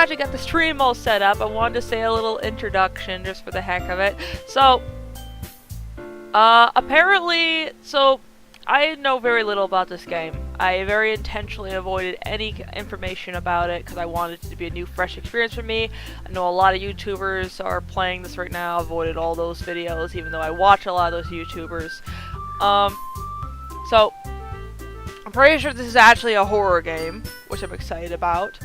actually got the stream all set up, I wanted to say a little introduction just for the heck of it. So, apparently, I know very little about this game. I very intentionally avoided any information about it because I wanted it to be a new, fresh experience for me. I know a lot of YouTubers are playing this right now. I avoided all those videos, even though I watch a lot of those YouTubers. So, I'm pretty sure this is actually a horror game, which I'm excited about.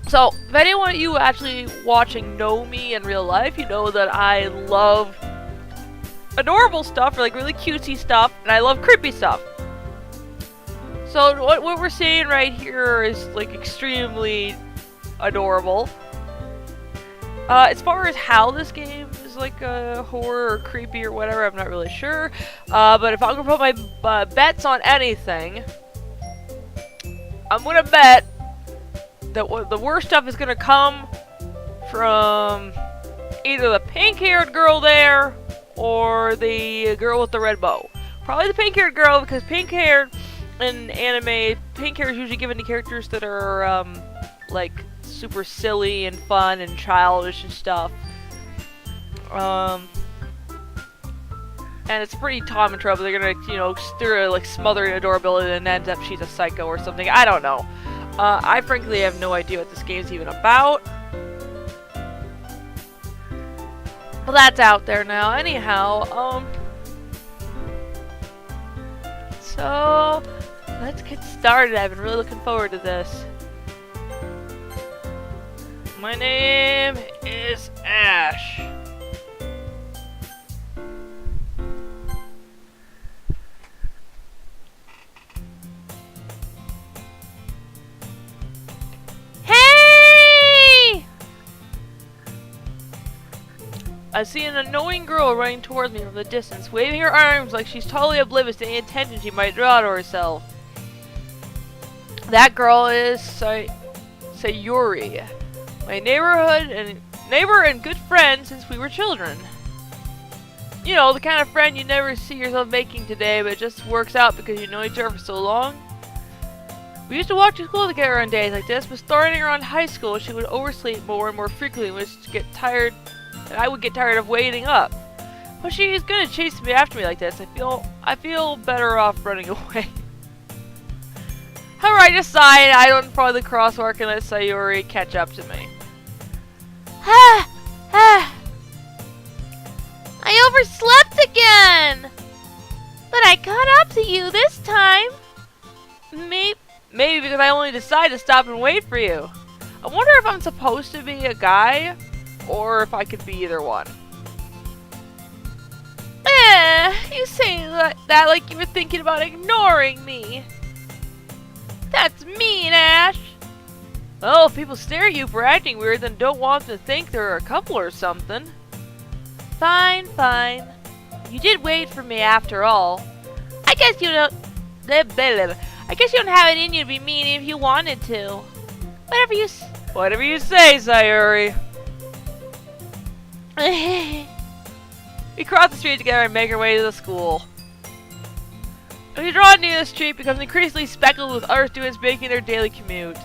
So, if anyone of you actually watching know me in real life, you know that I love adorable stuff, or like really cutesy stuff, and I love creepy stuff. So, what we're seeing right here is like extremely adorable. As far as how this game is like horror or creepy or whatever, I'm not really sure. But if I'm gonna put my bets on anything, I'm gonna bet that the worst stuff is gonna come from either the pink-haired girl there or the girl with the red bow. Probably the pink-haired girl, because pink-haired in anime, pink hair is usually given to characters that are like super silly and fun and childish and stuff. And it's pretty Tom and trouble. They're gonna, you know, like smother in adorability and ends up she's a psycho or something. I don't know. I frankly have no idea what this game's even about. But that's out there now. Anyhow, so let's get started. I've been really looking forward to this. My name is Ash. I see an annoying girl running towards me from the distance, waving her arms like she's totally oblivious to any attention she might draw to herself. That girl is Sayuri, my neighbor and good friend since we were children. You know, the kind of friend you never see yourself making today, but it just works out because you know each other for so long. We used to walk to school together on days like this, but starting around high school, she would oversleep more and more frequently, which get tired. And I would get tired of waiting up. But she's gonna chase me after me like this. I feel better off running away. However, I decide I don't follow the crosswalk and let Sayuri catch up to me. I overslept again! But I caught up to you this time. Maybe because I only decided to stop and wait for you. I wonder if I'm supposed to be a guy, or if I could be either one. You say that like you were thinking about ignoring me. That's mean, Ash. Well, if people stare at you for acting weird, then don't want them to think they're a couple or something. Fine, fine. You did wait for me after all. I guess you don't... I guess you don't have it in you to be mean if you wanted to. Whatever you say, Sayuri. We cross the street together and make our way to the school. As we draw near the street, it becomes increasingly speckled with other students making their daily commute.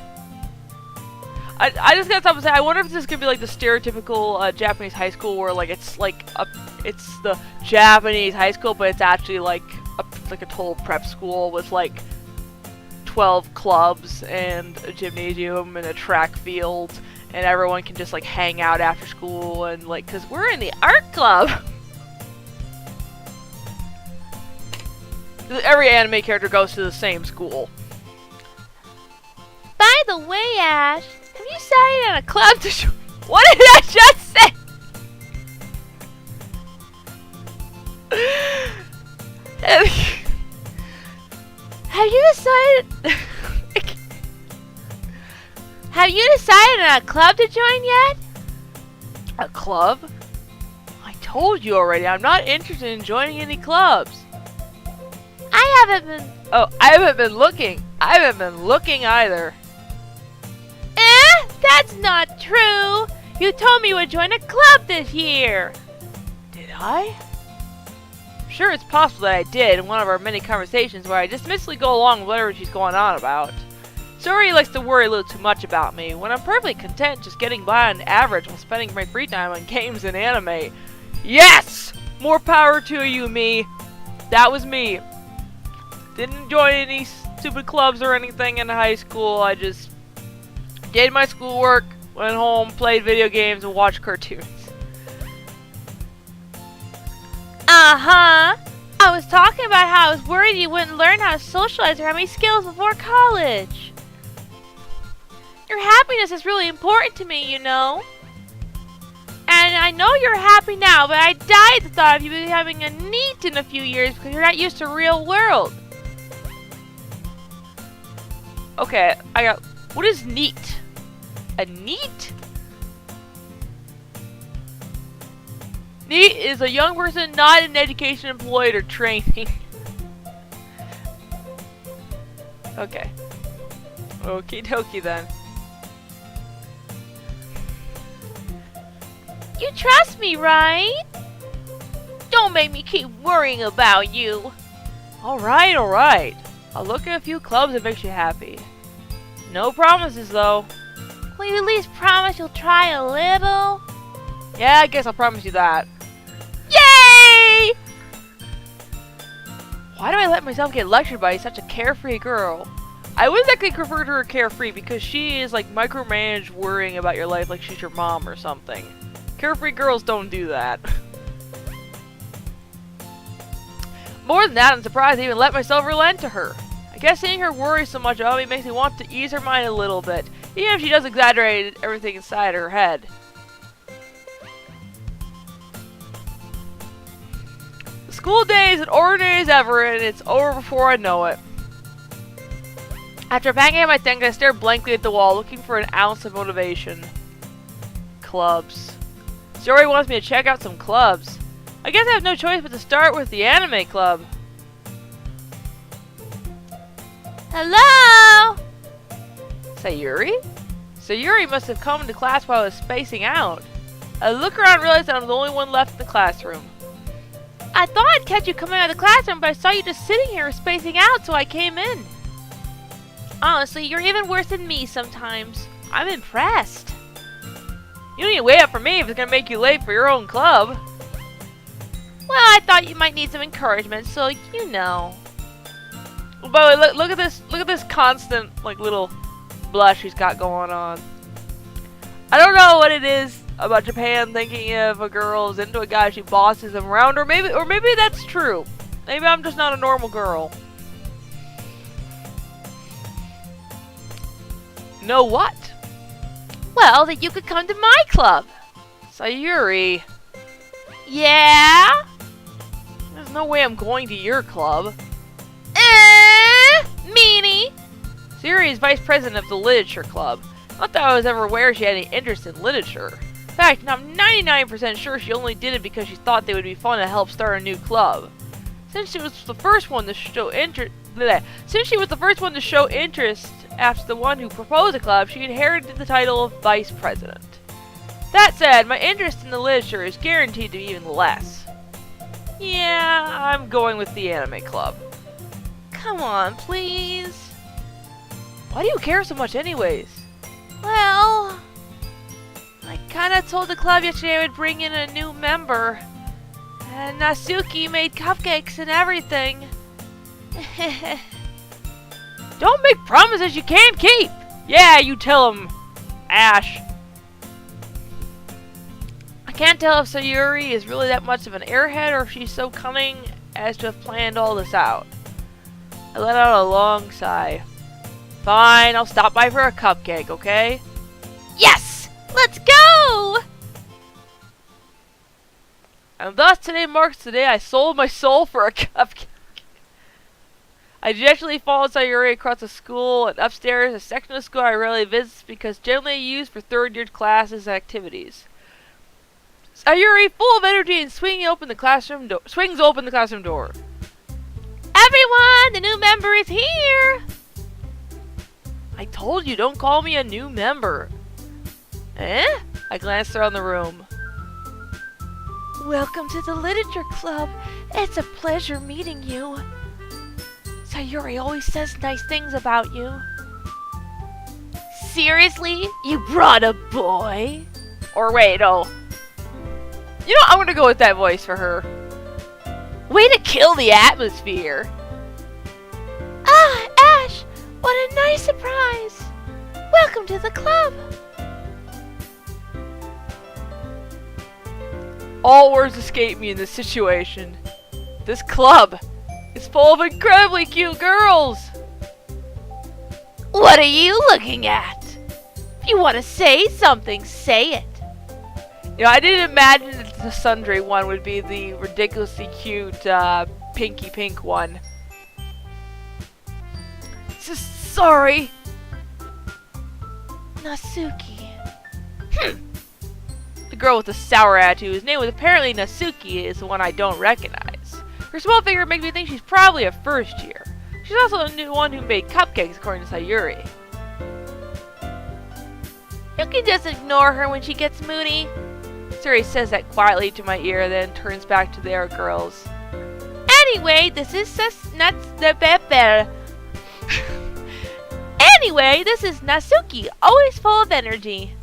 I just gotta stop and say, I wonder if this is gonna be like the stereotypical Japanese high school where like it's the Japanese high school, but it's actually like a total prep school with like 12 clubs and a gymnasium and a track field. And everyone can just like hang out after school and like, cause we're in the art club. Every anime character goes to the same school. By the way, Ash, have you decided on a club to join? What did I just say? Have you decided? Have you decided on a club to join yet? A club? I told you already, I'm not interested in joining any clubs. I haven't been looking. I haven't been looking either. That's not true. You told me you would join a club this year. Did I? sure it's possible that I did in one of our many conversations where I dismissively go along with whatever she's going on about. Sayuri likes to worry a little too much about me, when I'm perfectly content just getting by on average while spending my free time on games and anime. Yes! More power to you, me. That was me. Didn't join any stupid clubs or anything in high school. I just did my schoolwork, went home, played video games, and watched cartoons. Uh-huh. I was talking about how I was worried you wouldn't learn how to socialize or have any skills before college. Your happiness is really important to me, you know. And I know you're happy now, but I died at the thought of you becoming a NEET in a few years because you're not used to real world. Okay, what is NEET? A NEET? NEET is a young person not in education, employed, or training. Okay. Okie dokie then. You trust me, right? Don't make me keep worrying about you. Alright, alright. I'll look at a few clubs that makes you happy. No promises, though. Will you at least promise you'll try a little? Yeah, I guess I'll promise you that. Yay! Why do I let myself get lectured by such a carefree girl? I wouldn't exactly refer to her carefree because she is like micromanaged worrying about your life like she's your mom or something. Carefree girls don't do that. More than that, I'm surprised I even let myself relent to her. I guess seeing her worry so much about me makes me want to ease her mind a little bit, even if she does exaggerate everything inside her head. The school day is as ordinary as ever, and it's over before I know it. After banging at my thing, I stare blankly at the wall, looking for an ounce of motivation. Clubs. Sayuri wants me to check out some clubs. I guess I have no choice but to start with the anime club. Hello? Sayuri? Sayuri must have come to class while I was spacing out. I look around and realize that I'm the only one left in the classroom. I thought I'd catch you coming out of the classroom, but I saw you just sitting here spacing out, so I came in. Honestly, you're even worse than me sometimes. I'm impressed. You don't need to wait up for me if it's gonna make you late for your own club. Well, I thought you might need some encouragement, so you know. By the way, look at this constant like little blush he's got going on. I don't know what it is about Japan thinking if a girl is into a guy, she bosses him around, or maybe that's true. Maybe I'm just not a normal girl. Know what? Well, that you could come to my club. Sayuri. Yeah? There's no way I'm going to your club. Meanie. Sayuri is vice president of the literature club. Not that I was ever aware she had any interest in literature. In fact, I'm 99% sure she only did it because she thought they would be fun to help start a new club. Since she was the first one to show interest after the one who proposed the club, she inherited the title of vice president. That said, my interest in the literature is guaranteed to be even less. Yeah, I'm going with the anime club. Come on, please. Why do you care so much anyways? Well, I kinda told the club yesterday I would bring in a new member. And Natsuki made cupcakes and everything. Don't make promises you can't keep! Yeah, you tell him, Ash. I can't tell if Sayuri is really that much of an airhead or if she's so cunning as to have planned all this out. I let out a long sigh. Fine, I'll stop by for a cupcake, okay? Yes! Let's go! And thus today marks the day I sold my soul for a cupcake. I gently followed Sayuri across the school and upstairs, a section of school I rarely visit because generally used for third-year classes and activities. Sayuri, full of energy, and swings open the classroom door. Everyone, the new member is here! I told you, don't call me a new member. Eh? I glanced around the room. Welcome to the literature club. It's a pleasure meeting you. Sayuri always says nice things about you. Seriously? You brought a boy? Or wait, oh. You know, I'm gonna go with that voice for her. Way to kill the atmosphere. Ah, Ash, what a nice surprise. Welcome to the club. All words escape me in this situation. This club is full of incredibly cute girls. What are you looking at? If you want to say something, say it. You know, I didn't imagine that the sundry one would be the ridiculously cute pinky pink one. Sorry. Nasuki. The girl with the sour attitude, whose name was apparently Nasuki, is the one I don't recognize. Her small figure makes me think she's probably a first year. She's also the one who made cupcakes, according to Sayuri. You can just ignore her when she gets moody. Sayuri says that quietly to my ear, then turns back to the other girls. Anyway, this is Nasuki, always full of energy.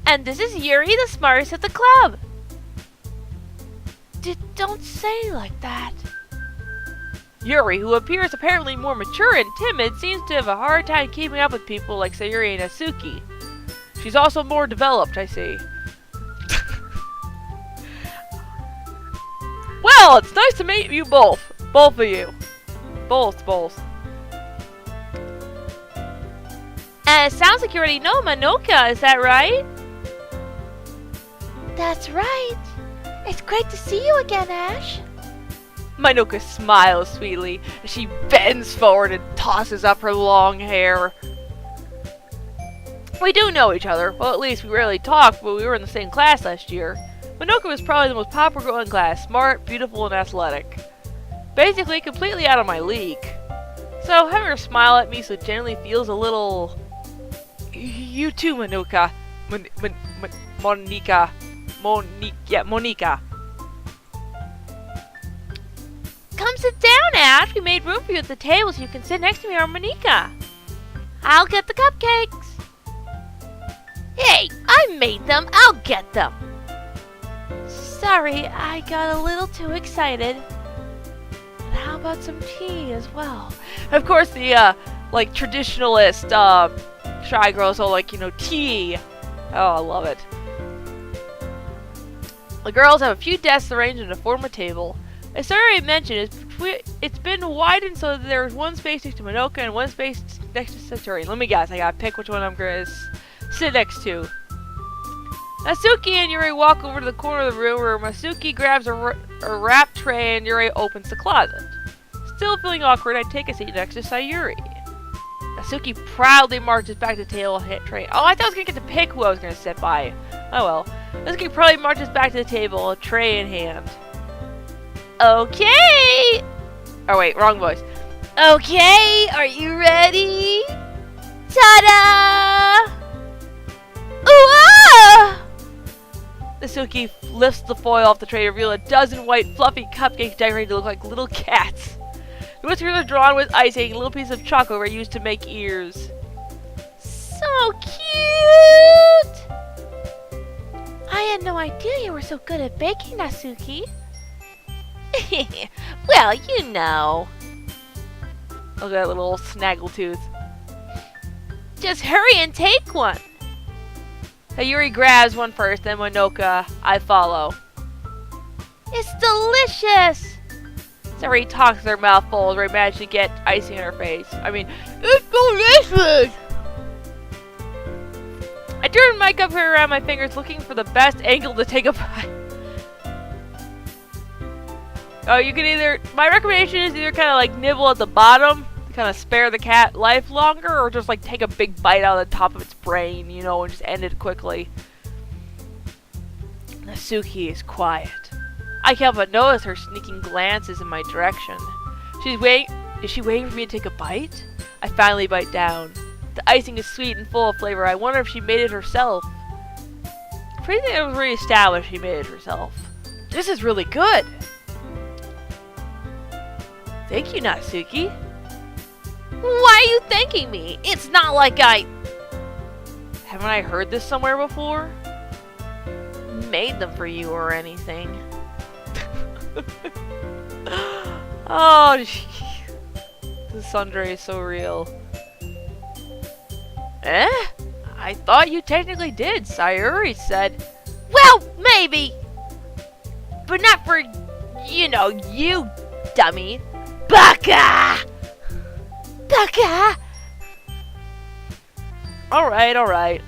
And this is Yuri, the smartest at the club. Don't say like that. Yuri, who appears apparently more mature and timid, seems to have a hard time keeping up with people like Sayuri and Nasuki. She's also more developed, I see. Well, it's nice to meet you both. Both of you. Both. It sounds like you already know Manoka, is that right? That's right. It's great to see you again, Ash. Manoka smiles sweetly as she bends forward and tosses up her long hair. We do know each other. Well, at least we rarely talk, but we were in the same class last year. Manoka was probably the most popular girl in class, smart, beautiful, and athletic. Basically, completely out of my league. So, having her smile at me so gently feels a little... You too, Manoka. Monica. Come sit down, Ash. We made room for you at the table so you can sit next to me or Monica. I'll get the cupcakes. Hey, I made them. I'll get them. Sorry, I got a little too excited. And how about some tea as well? Of course, the, traditionalist, shy girls all tea. Oh, I love it. The girls have a few desks arranged to form a table. As Sayuri mentioned, it's been widened so that there's one space next to Manoka and one space next to Sayuri. Let me guess, I gotta pick which one I'm gonna sit next to. Nasuki and Yuri walk over to the corner of the room where Masuki grabs a wrap tray and Yuri opens the closet. Still feeling awkward, I take a seat next to Sayuri. Nasuki proudly marches back to the table and hit tray. Oh, I thought I was gonna get to pick who I was gonna sit by. Oh well. Nasuki proudly marches back to the table, a tray in hand. Okay! Oh wait, wrong voice. Okay, are you ready? Ta-da! Ooh-ah! Nasuki lifts the foil off the tray to reveal a dozen white fluffy cupcakes decorated to look like little cats. The whiskers are drawn with icing, a little piece of chocolate were used to make ears. So cute! I had no idea you were so good at baking, Nasuki. Well, you know. Look at that little snaggletooth. Just hurry and take one. Sayuri grabs one first, then Manoka. I follow. It's delicious! Sayuri talks with her mouth full, where I managed to get icing in her face. I mean, it's delicious! I turn my cup around my fingers, looking for the best angle to take a bite. Oh, you can my recommendation is either kind of nibble at the bottom, to kind of spare the cat life longer, or just take a big bite out of the top of its brain, and just end it quickly. Nasuki is quiet. I can't but notice her sneaking glances in my direction. Is she waiting for me to take a bite? I finally bite down. The icing is sweet and full of flavor. I wonder if she made it herself. Pretty thing it was already established she made it herself. This is really good. Thank you, Natsuki. Why are you thanking me? It's not like I... Haven't I heard this somewhere before? Made them for you or anything. Oh, the sundere is so real. Eh? I thought you technically did, Sayuri said. Well, maybe. But not for, you know, you dummy. Baka! Baka! Alright.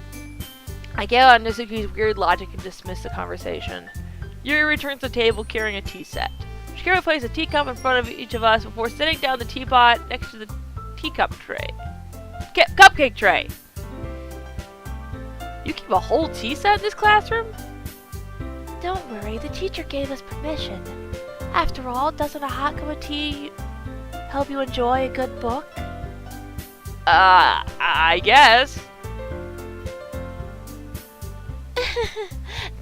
I get on Natsuki's weird logic and dismiss the conversation. Yuri returns to the table carrying a tea set. She carefully places a teacup in front of each of us before setting down the teapot next to the teacup tray. Cupcake tray! You keep a whole tea set in this classroom? Don't worry, the teacher gave us permission. After all, doesn't a hot cup of tea help you enjoy a good book? I guess.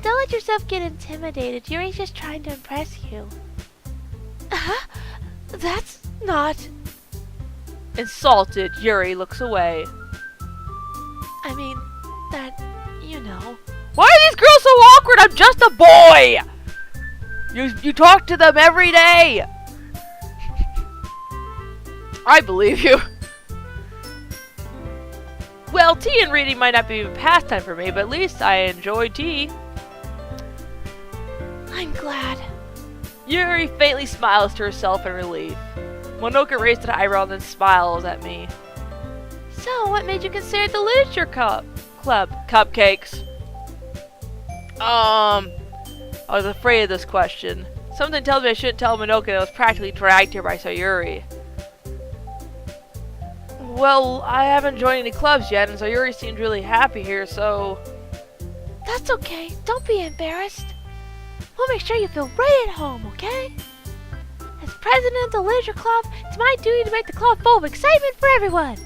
Don't let yourself get intimidated. Yuri's just trying to impress you. That's not... Insulted, Yuri looks away. I mean, that, you know... Why are these girls so awkward? I'm just a boy! You talk to them every day! I believe you. Well, tea and reading might not be a pastime for me, but at least I enjoy tea. I'm glad. Yuri faintly smiles to herself in relief. Monoka raised an eyebrow and then smiles at me. So, what made you consider the literature club? Cupcakes. I was afraid of this question. Something tells me I shouldn't tell Monoka that I was practically dragged here by Sayuri. Well, I haven't joined any clubs yet, and Sayuri seemed really happy here, so... That's okay. Don't be embarrassed. We'll make sure you feel right at home, okay? As president of the literature club, it's my duty to make the club full of excitement for everyone.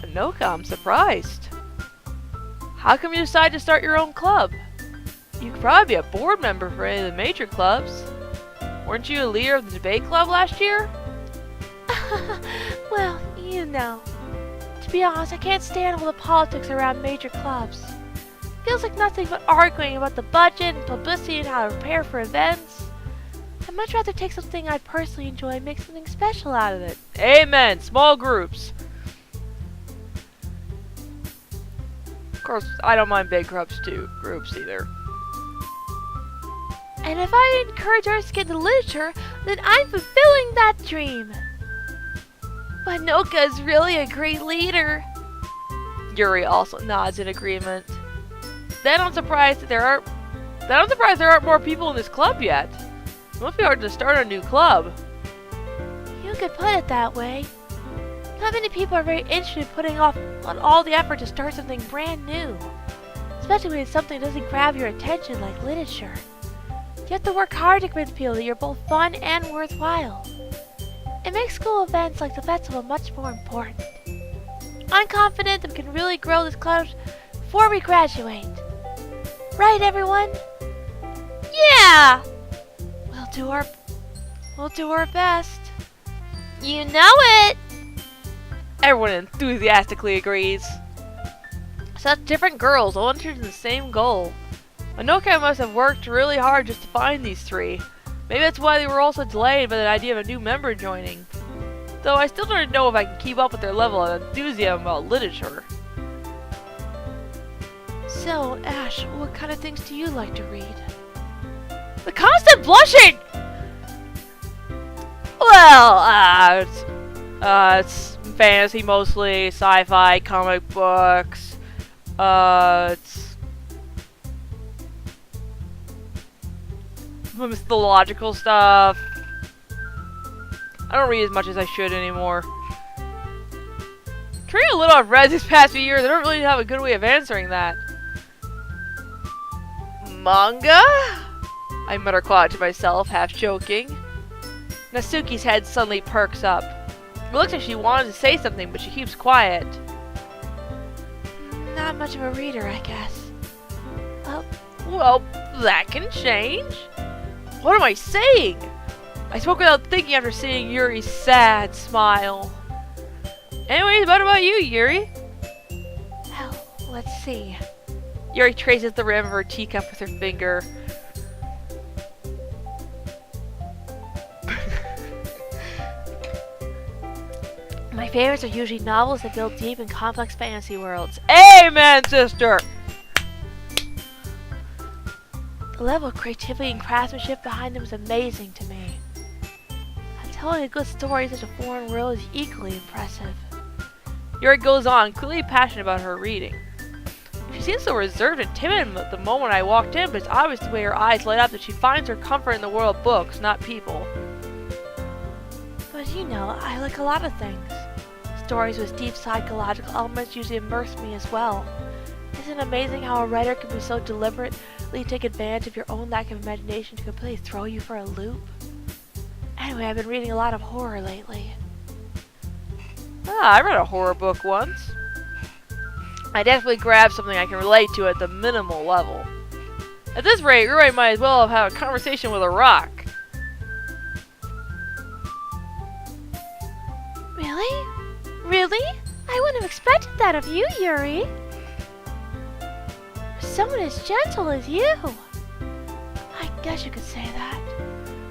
Monoka, I'm surprised. How come you decided to start your own club? You could probably be a board member for any of the major clubs. Weren't you a leader of the debate club last year? Well, you know. To be honest, I can't stand all the politics around major clubs. Feels like nothing but arguing about the budget and publicity and how to prepare for events. I'd much rather take something I personally enjoy and make something special out of it. Amen! Small groups. Of course, I don't mind big groups either. And if I encourage others to get into literature, then I'm fulfilling that dream. Monoka is really a great leader. Yuri also nods in agreement. Then I'm surprised there aren't more people in this club yet. It must be hard to start a new club. You could put it that way. Not many people are very interested in putting on all the effort to start something brand new. Especially when it's something that doesn't grab your attention like literature. You have to work hard to convince people that you're both fun and worthwhile. It makes school events like the festival much more important. I'm confident that we can really grow this club before we graduate. Right, everyone? Yeah! We'll do our best. You know it! Everyone enthusiastically agrees. Such different girls, all interested in the same goal. Monoka must have worked really hard just to find these three. Maybe that's why they were all so delayed by the idea of a new member joining. Though I still don't know if I can keep up with their level of enthusiasm about literature. So, Ash, what kind of things do you like to read? The constant blushing! Well, it's fantasy mostly, sci-fi, comic books, it's mythological stuff. I don't read as much as I should anymore. Considering a little I've read these past few years, I don't really have a good way of answering that. Manga? I mutter quiet to myself, half joking. Natsuki's head suddenly perks up. It looks like she wanted to say something, but she keeps quiet. Not much of a reader, I guess. Well, that can change. What am I saying? I spoke without thinking after seeing Yuri's sad smile. Anyways, what about you, Yuri? Well, let's see. Yuri traces the rim of her teacup with her finger. My favorites are usually novels that build deep and complex fantasy worlds. Amen, sister! The level of creativity and craftsmanship behind them is amazing to me. And telling a good story in such a foreign world is equally impressive. Yuri goes on, clearly passionate about her reading. She seems so reserved and timid at the moment I walked in, but it's obvious the way her eyes light up that she finds her comfort in the world of books, not people. But you know, I like a lot of things. Stories with deep psychological elements usually immerse me as well. Isn't it amazing how a writer can be so deliberately take advantage of your own lack of imagination to completely throw you for a loop? Anyway, I've been reading a lot of horror lately. I read a horror book once. I definitely grabbed something I can relate to at the minimal level. At this rate, Yuri might as well have had a conversation with a rock. Really? Really? I wouldn't have expected that of you, Yuri. Someone as gentle as you. I guess you could say that.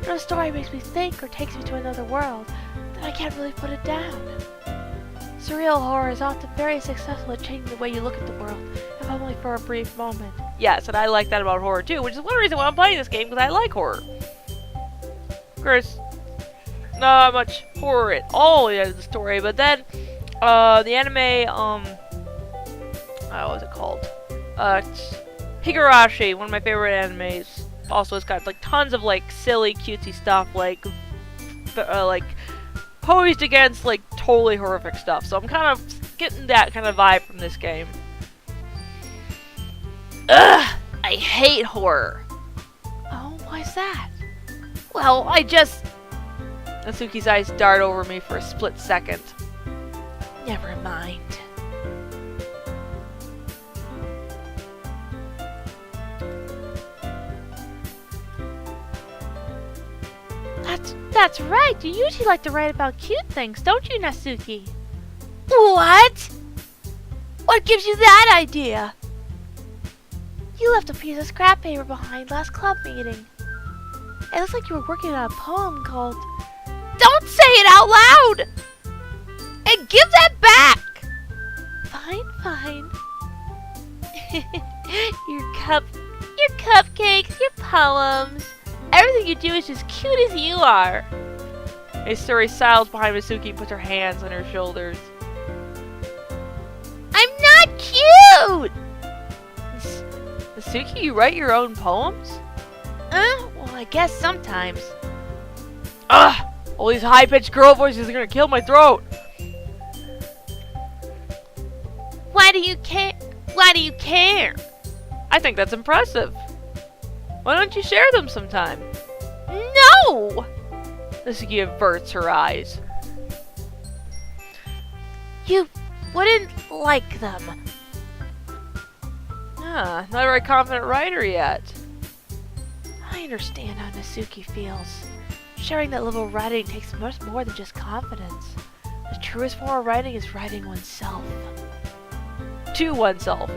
When a story makes me think or takes me to another world, then I can't really put it down. Surreal horror is often very successful at changing the way you look at the world, if only for a brief moment. Yes, and I like that about horror too, which is one reason why I'm playing this game, because I like horror. Of course, not much horror at all in the story, but then, the anime, what was it called? Higurashi, one of my favorite animes. Also, it's got like tons of like silly, cutesy stuff, like posed against like totally horrific stuff. So I'm kind of getting that kind of vibe from this game. Ugh! I hate horror. Oh, why's that? Well, Natsuki's eyes dart over me for a split second. Never mind. That's right. You usually like to write about cute things, don't you, Natsuki? What? What gives you that idea? You left a piece of scrap paper behind last club meeting. It looks like you were working on a poem called... Don't say it out loud! And give that back! Fine. Your cupcakes, your poems. Everything you do is as cute as you are. Misuri sidles behind Mitsuki and puts her hands on her shoulders. I'm not cute! Mitsuki, you write your own poems? Well, I guess sometimes. Ugh! All these high-pitched girl voices are gonna kill my throat. Why do you care? I think that's impressive. Why don't you share them sometime? No! Natsuki averts her eyes. You wouldn't like them. Not a very confident writer yet. I understand how Natsuki feels. Sharing that level of writing takes much more than just confidence. The truest form of writing is writing oneself. To oneself.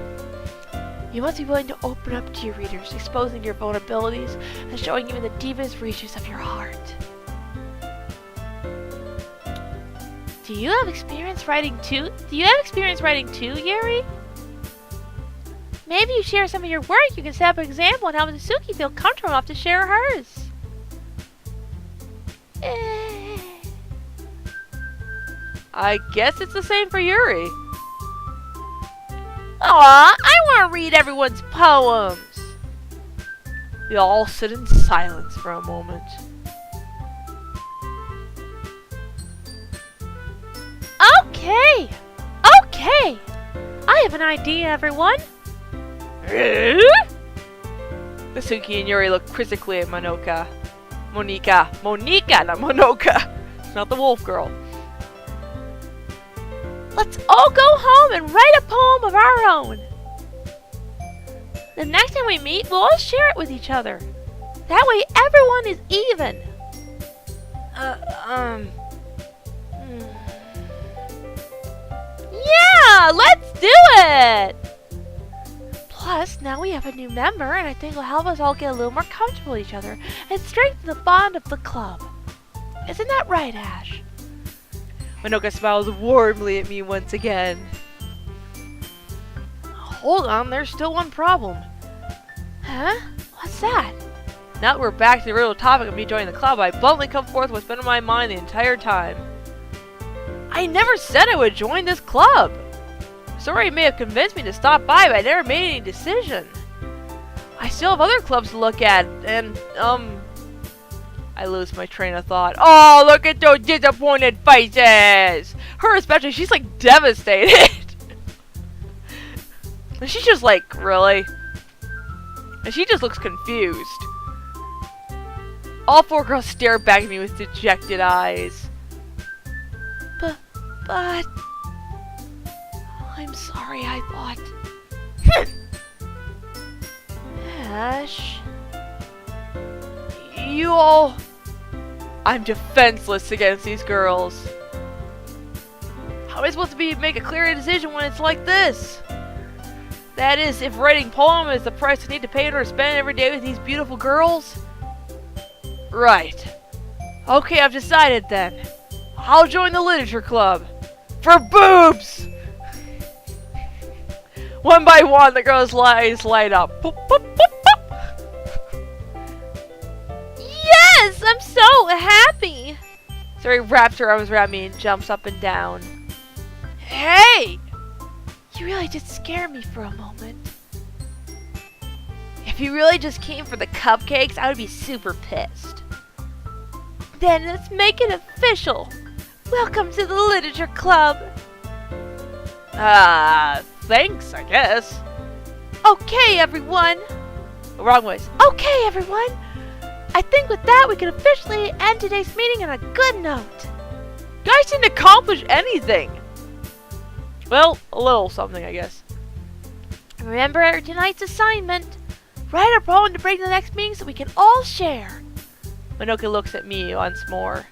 You must be willing to open up to your readers, exposing your vulnerabilities and showing even the deepest reaches of your heart. Do you have experience writing too, Yuri? Maybe you share some of your work, you can set up an example and help Natsuki feel comfortable enough to share hers. I guess it's the same for Yuri. Aw, I want to read everyone's poems. We all sit in silence for a moment. Okay. I have an idea, everyone. Natsuki and Yuri look quizzically at Monika, not Monoka. Not the wolf girl. Let's all go home and write a poem of our own. The next time we meet, we'll all share it with each other. That way everyone is even. Yeah, let's do it! Plus, now we have a new member, and I think it'll help us all get a little more comfortable with each other and strengthen the bond of the club. Isn't that right, Ash? Manoka smiles warmly at me once again. Hold on, there's still one problem. Huh? What's that? Now that we're back to the real topic of me joining the club, I bluntly come forth with what's been on my mind the entire time. I never said I would join this club! Sorry, may have convinced me to stop by, but I never made any decision. I still have other clubs to look at, and, I lose my train of thought. Oh, look at those disappointed faces! Her especially, she's like devastated. And she's just like, really? And she just looks confused. All four girls stare back at me with dejected eyes. But... I'm sorry, I thought... Ash... You all... I'm defenseless against these girls. How am I supposed to make a clear decision when it's like this? That is, if writing poem is the price I need to pay in order to spend every day with these beautiful girls? Right. Okay, I've decided then. I'll join the literature club. For boobs! One by one, the girls' eyes light up. Boop, boop, boop, boop. Yes! I'm so happy! Sari wraps her arms around me and jumps up and down. Hey! You really did scare me for a moment. If you really just came for the cupcakes, I would be super pissed. Then let's make it official. Welcome to the literature club. Thanks, I guess. Okay, everyone. Wrong voice. Okay, everyone. I think with that, we can officially end today's meeting on a good note. You guys didn't accomplish anything. Well, a little something, I guess. Remember tonight's assignment. Write a poem to bring to the next meeting so we can all share. Manoka looks at me once more.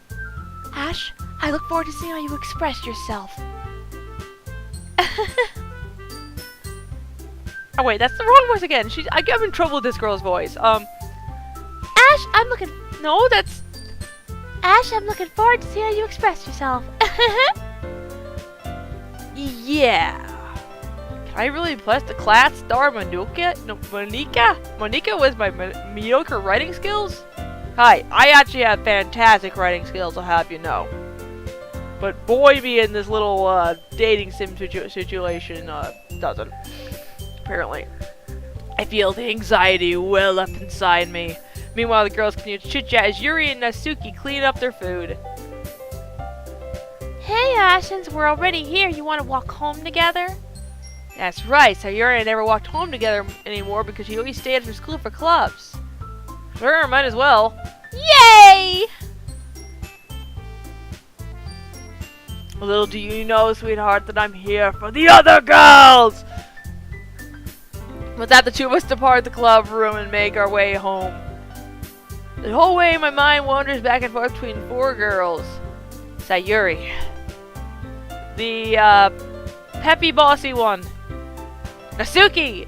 Ash, I look forward to seeing how you express yourself. Oh wait, that's the wrong voice again. I get in trouble with this girl's voice. Ash, I'm looking... No, that's... Ash, I'm looking forward to seeing how you express yourself. Yeah. Can I really bless the class star Monika? No, Monika with my mediocre writing skills? Hi, I actually have fantastic writing skills, I'll have you know. But boy, me in this little dating sim situation doesn't. Apparently. I feel the anxiety well up inside me. Meanwhile, the girls continue to chit-chat as Yuri and Natsuki clean up their food. Hey Ash, since we're already here, you want to walk home together? That's right, Sayuri and I never walked home together anymore because she always stayed after school for clubs. Sure, might as well. Yay! Little do you know, sweetheart, that I'm here for the other girls! With that, the two of us depart the club room and make our way home. The whole way, my mind wanders back and forth between four girls. Sayuri. The, peppy bossy one. Natsuki.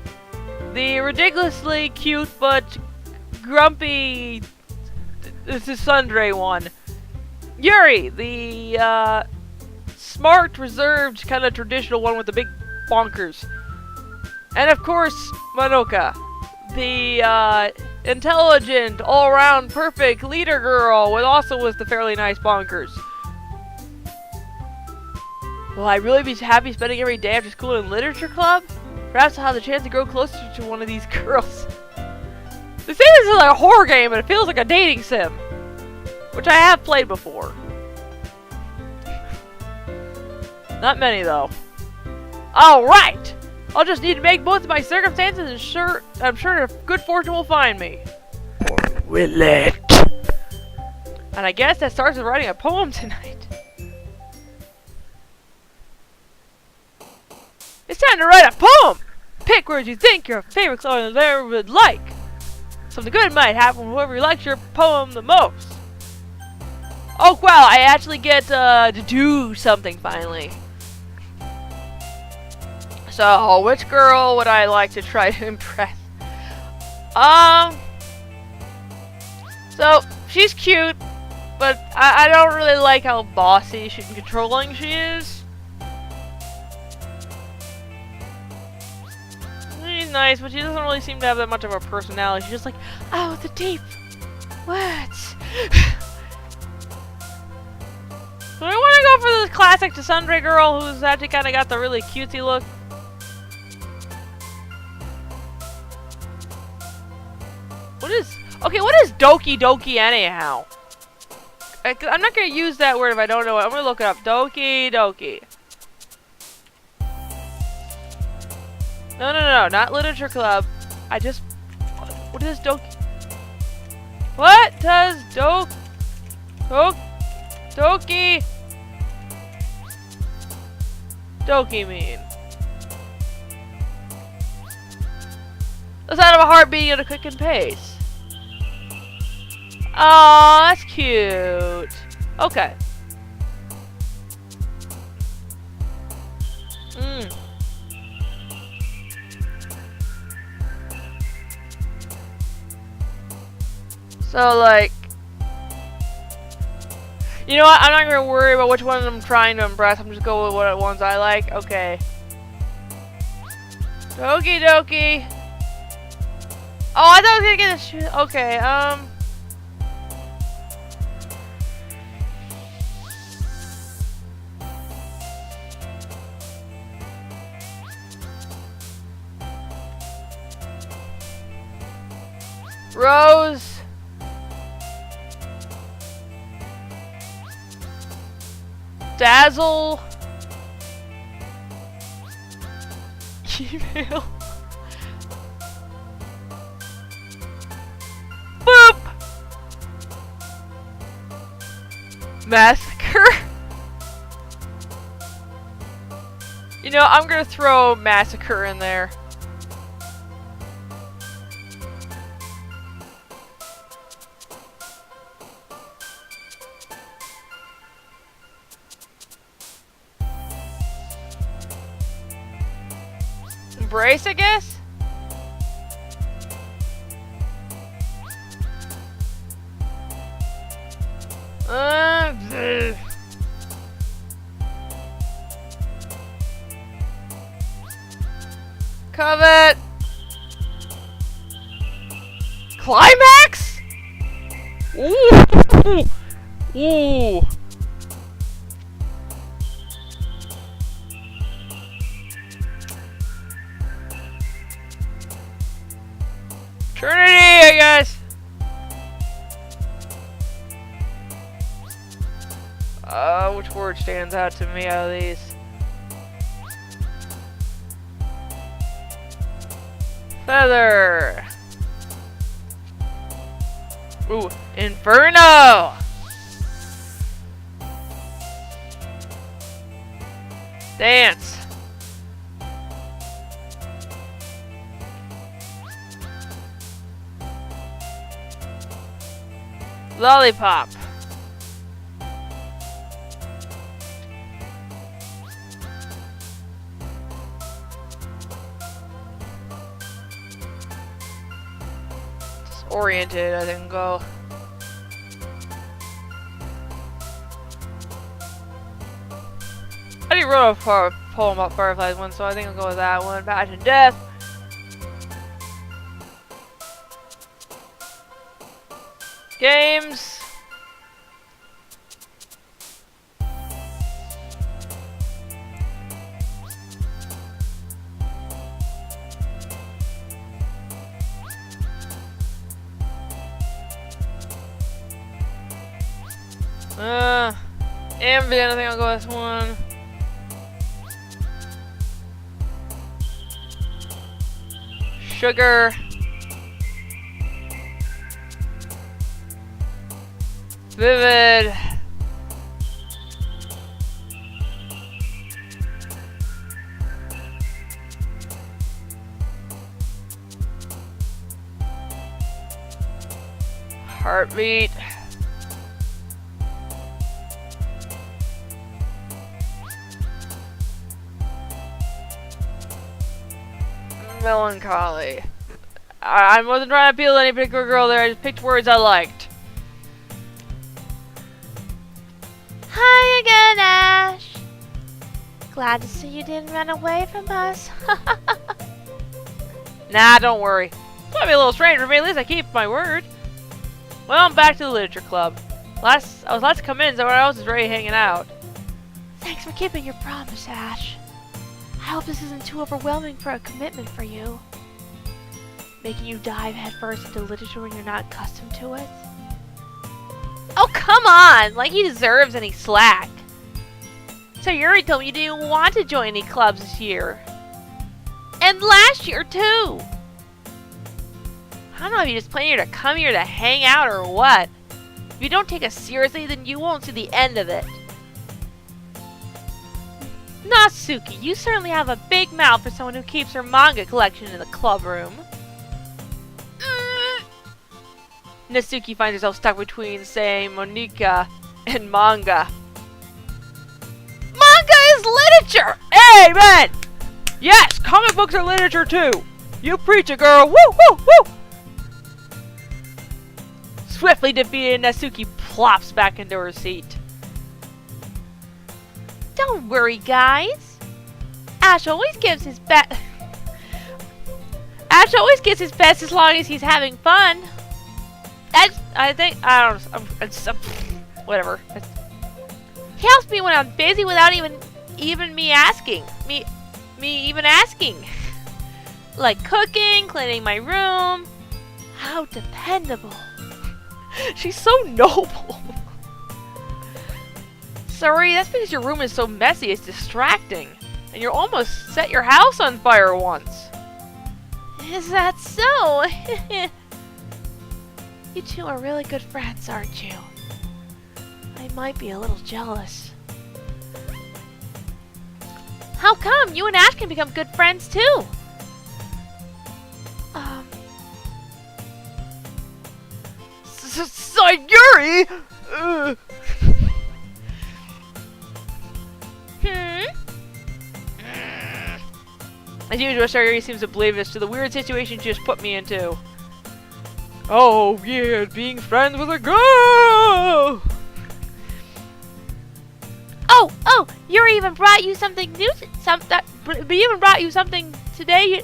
The ridiculously cute but grumpy tsundere one. Yuri. The, smart, reserved, kind of traditional one with the big bonkers. And of course, Manoka. The, intelligent, all-around, perfect leader girl with the fairly nice bonkers. Will I really be happy spending every day after school in literature club? Perhaps I'll have the chance to grow closer to one of these girls. They say this is like a horror game, but it feels like a dating sim. Which I have played before. Not many, though. Alright! I'll just need to make both of my circumstances and I'm sure good fortune will find me. Or will it? And I guess that starts with writing a poem tonight. It's time to write a poem! Pick words you think your favorite song ever would like. Something good might happen when whoever likes your poem the most. Oh wow, I actually get to do something finally. So, which girl would I like to try to impress? So, she's cute, but I don't really like how bossy and controlling she is. She's nice, but she doesn't really seem to have that much of a personality. She's just like, oh, the deep. What? Do I want to go for this classic Tsundere girl who's actually kind of got the really cutesy look? What is Doki Doki anyhow? I'm not gonna use that word if I don't know it. I'm gonna look it up. Doki Doki. No, not literature club. What is Doki? What does Doki mean? The sound of a heart beating at a quickened pace. Oh, that's cute. Okay. So, like, you know what? I'm not gonna worry about which one I'm trying to impress. I'm just going with what ones I like. Okay. Doki Doki. Oh, I thought I was gonna get this. Okay. Rose. Dazzle. Email. Boop. Massacre. You know, I'm gonna throw Massacre in there. Embrace, I guess? Covet. Climax? Ooh. Ooh. Trinity, I guess. Which word stands out to me out of these? Feather. Ooh, Inferno. Dance. Lollipop. Disoriented, I didn't go. I already wrote a poem about fireflies once, so I think I'll go with that one. Passion Death. Games. Ambient, I think I'll go with this one. Sugar. Vivid. Heartbeat. melancholy. I wasn't trying to appeal to any particular girl there, I just picked words I liked. Hi again, Ash. Glad to see you didn't run away from us. Nah, don't worry. Might be a little strange for me, at least I keep my word. Well, I'm back to the literature club. I was last to come in, so everyone else is already hanging out. Thanks for keeping your promise, Ash. I hope this isn't too overwhelming for a commitment for you. Making you dive headfirst into literature when you're not accustomed to it. Oh, come on! Like he deserves any slack. So Yuri told me you didn't want to join any clubs this year. And last year, too. I don't know if you just plan here to come here to hang out or what. If you don't take us seriously, then you won't see the end of it. Natsuki, you certainly have a big mouth for someone who keeps her manga collection in the club room. Natsuki finds herself stuck between, say, Monika and manga. Manga is literature! Amen! Yes, comic books are literature too! You preach it, girl! Woo, woo, woo! Swiftly defeated, Natsuki plops back into her seat. Don't worry, guys. Ash always gives his best. Ash always gives his best as long as he's having fun. Whatever. He helps me when I'm busy without even me asking. Me even asking. Like cooking, cleaning my room. How dependable. She's so noble. Sorry, that's because your room is so messy, it's distracting. And you almost set your house on fire once. Is that so? You two are really good friends, aren't you? I might be a little jealous. How come? You and Ash can become good friends too. Sayuri! As usual, Sayuri seems oblivious to the weird situation she just put me into. Oh, yeah, being friends with a girl! Oh, Yuri even brought you something new. Even brought you something today.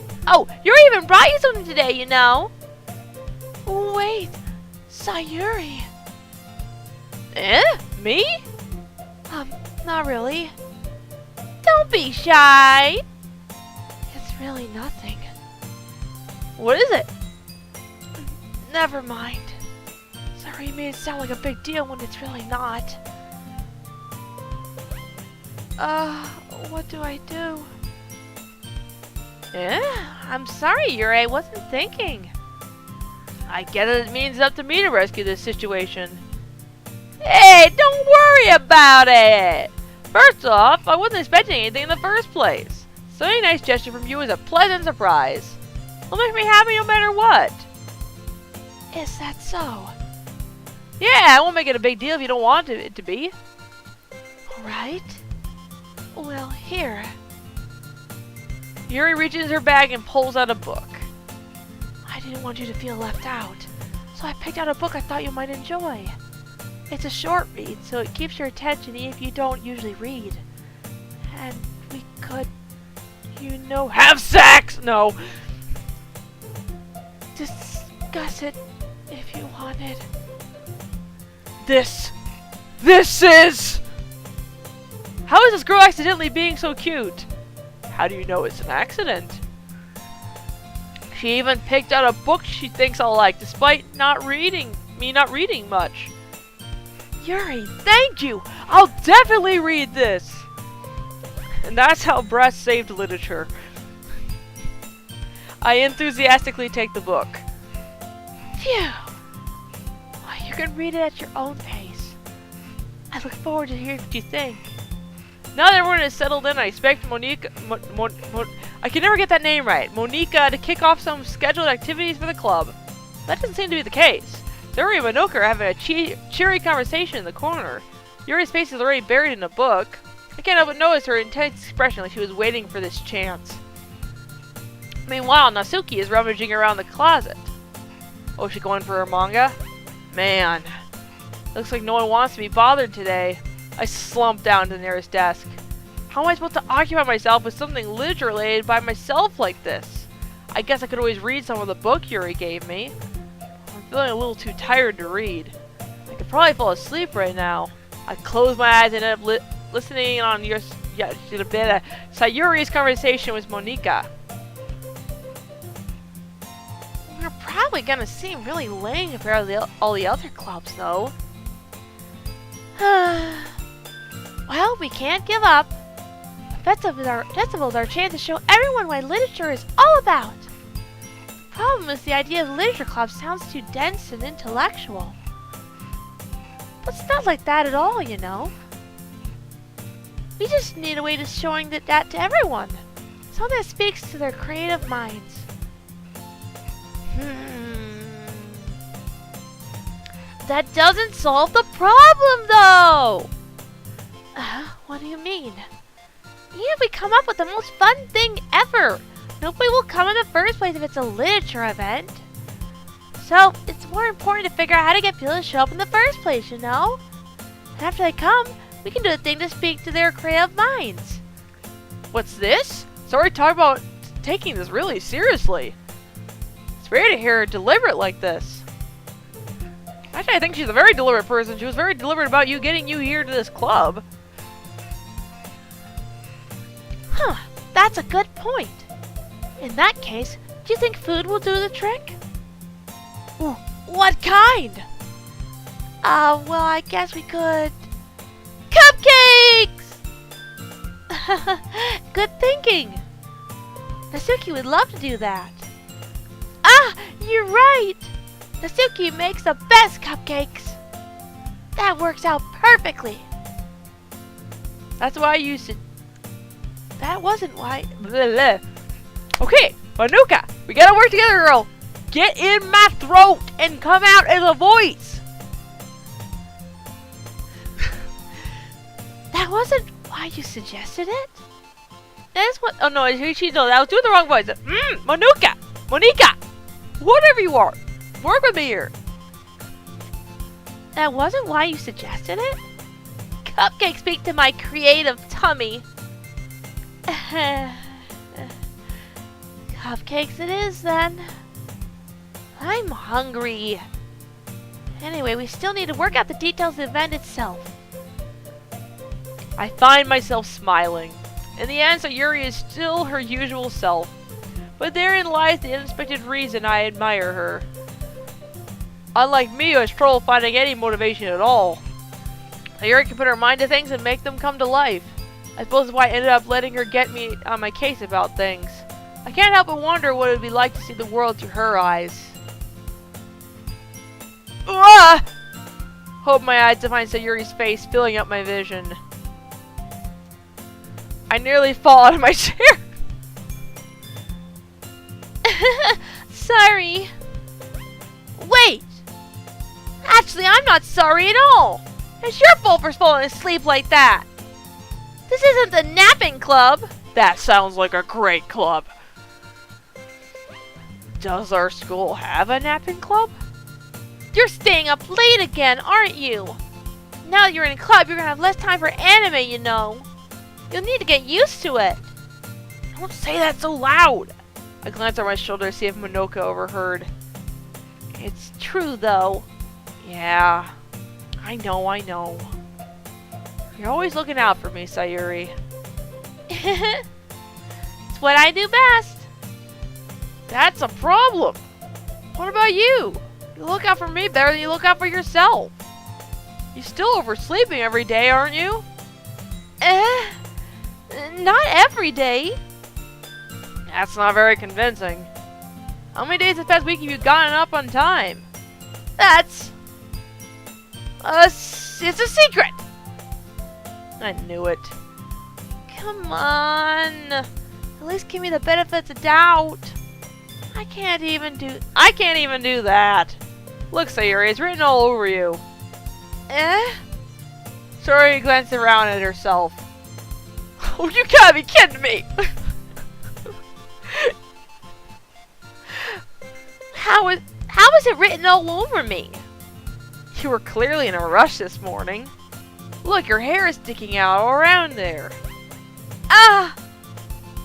Yuri even brought you something today, you know. Wait, Sayuri. Me? Not really. Don't be shy. It's really nothing. What is it? Never mind. Sorry, you made it sound like a big deal when it's really not. What do I do? I'm sorry, Yuri, I wasn't thinking. I get it means it's up to me to rescue this situation. Hey, don't worry about it! First off, I wasn't expecting anything in the first place. So any nice gesture from you is a pleasant surprise. It'll make me happy no matter what. Is that so? Yeah, I won't make it a big deal if you don't want it to be. Alright. Well, here. Yuri reaches her bag and pulls out a book. I didn't want you to feel left out, so I picked out a book I thought you might enjoy. It's a short read, so it keeps your attention even if you don't usually read. And we could, have sex! No. Discuss it if you wanted. This is... How is this girl accidentally being so cute? How do you know it's an accident? She even picked out a book she thinks I'll like, despite not reading much. Yuri, thank you! I'll definitely read this! And that's how breast saved literature. I enthusiastically take the book. Phew! Well, you can read it at your own pace. I look forward to hearing what you think. Now that everyone is settled in, I expect Monika... I can never get that name right. Monika to kick off some scheduled activities for the club. That doesn't seem to be the case. Zuri and Manoka are having a cheery conversation in the corner. Yuri's face is already buried in a book. I can't help but notice her intense expression like she was waiting for this chance. Meanwhile, Natsuki is rummaging around the closet. Oh, is she going for her manga? Man, looks like no one wants to be bothered today. I slumped down to the nearest desk. How am I supposed to occupy myself with something literature related by myself like this? I guess I could always read some of the book Yuri gave me. I'm feeling a little too tired to read. I could probably fall asleep right now. I closed my eyes and ended up listening on Sayuri's conversation with Monika. We're probably gonna seem really lame compared to all the other clubs, though. Well, we can't give up. Festival's our chance to show everyone what literature is all about. The problem is the idea of literature club sounds too dense and intellectual. But it's not like that at all, you know. We just need a way of showing that to everyone. Something that speaks to their creative minds. That doesn't solve the problem, though! What do you mean? Even if we come up with the most fun thing ever, nobody will come in the first place if it's a literature event. So, it's more important to figure out how to get people to show up in the first place, you know? And after they come, we can do a thing to speak to their creative minds. What's this? Sorry, talk about taking this really seriously. It's rare to hear her deliberate like this. Actually, I think she's a very deliberate person. She was very deliberate about getting you here to this club. Huh, that's a good point. In that case, do you think food will do the trick? Ooh, what kind? Well, I guess we could... Cupcakes! Good thinking. Natsuki would love to do that. Ah, you're right. Natsuki makes the best cupcakes. That works out perfectly. That's why you said... That wasn't why... Blah, blah. Okay, Manuka, we gotta work together, girl. Get in my throat and come out as a voice. That wasn't why you suggested it? That's what... Oh no, she knows. I was doing the wrong voice. Manuka, Monika, whatever you are, work with me here. That wasn't why you suggested it? Cupcakes speak to my creative tummy. Cupcakes it is, then. I'm hungry. Anyway, we still need to work out the details of the event itself. I find myself smiling. In the end, Sayuri is still her usual self. But therein lies the unexpected reason I admire her. Unlike me, who has trouble finding any motivation at all, Sayuri can put her mind to things and make them come to life. I suppose that's why I ended up letting her get me on my case about things. I can't help but wonder what it would be like to see the world through her eyes. Ah! Hope my eyes to find Sayuri's face filling up my vision. I nearly fall out of my chair. Sorry. Wait! Actually, I'm not sorry at all. It's your fault for falling asleep like that. This isn't the napping club. That sounds like a great club. Does our school have a napping club? You're staying up late again, aren't you? Now that you're in a club, you're gonna have less time for anime, you know. You'll need to get used to it. Don't say that so loud. I glanced over my shoulder to see if Monoka overheard. It's true, though. Yeah, I know. You're always looking out for me, Sayuri. It's what I do best. That's a problem. What about you? You look out for me better than you look out for yourself. You're still oversleeping every day, aren't you? Not every day. That's not very convincing. How many days this past week have you gotten up on time? That's... it's a secret! I knew it. Come on. At least give me the benefit of doubt. I can't even do that. Look, Sayuri, it's written all over you. Sayuri glanced around at herself. Oh, you gotta be kidding me! How is it written all over me? You were clearly in a rush this morning. Look, your hair is sticking out all around there. Ah!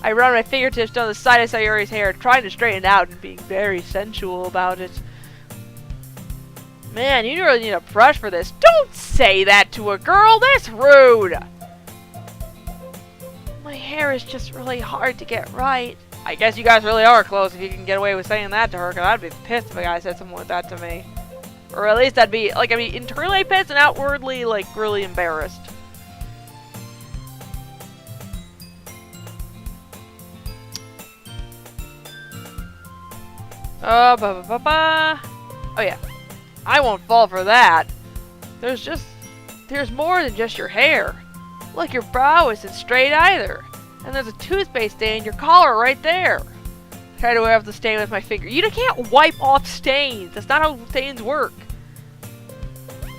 I run my fingertips down the side of Sayuri's hair, trying to straighten it out and being very sensual about it. Man, you really need a brush for this. Don't say that to a girl. That's rude. My hair is just really hard to get right. I guess you guys really are close if you can get away with saying that to her, because I'd be pissed if a guy said something like that to me. Or at least I'd be, like, internally pissed and outwardly, like, really embarrassed. Oh, oh yeah. I won't fall for that. There's more than just your hair. Look, your brow isn't straight either. And there's a toothpaste stain in your collar right there. Try to wipe off the stain with my finger. You can't wipe off stains. That's not how stains work.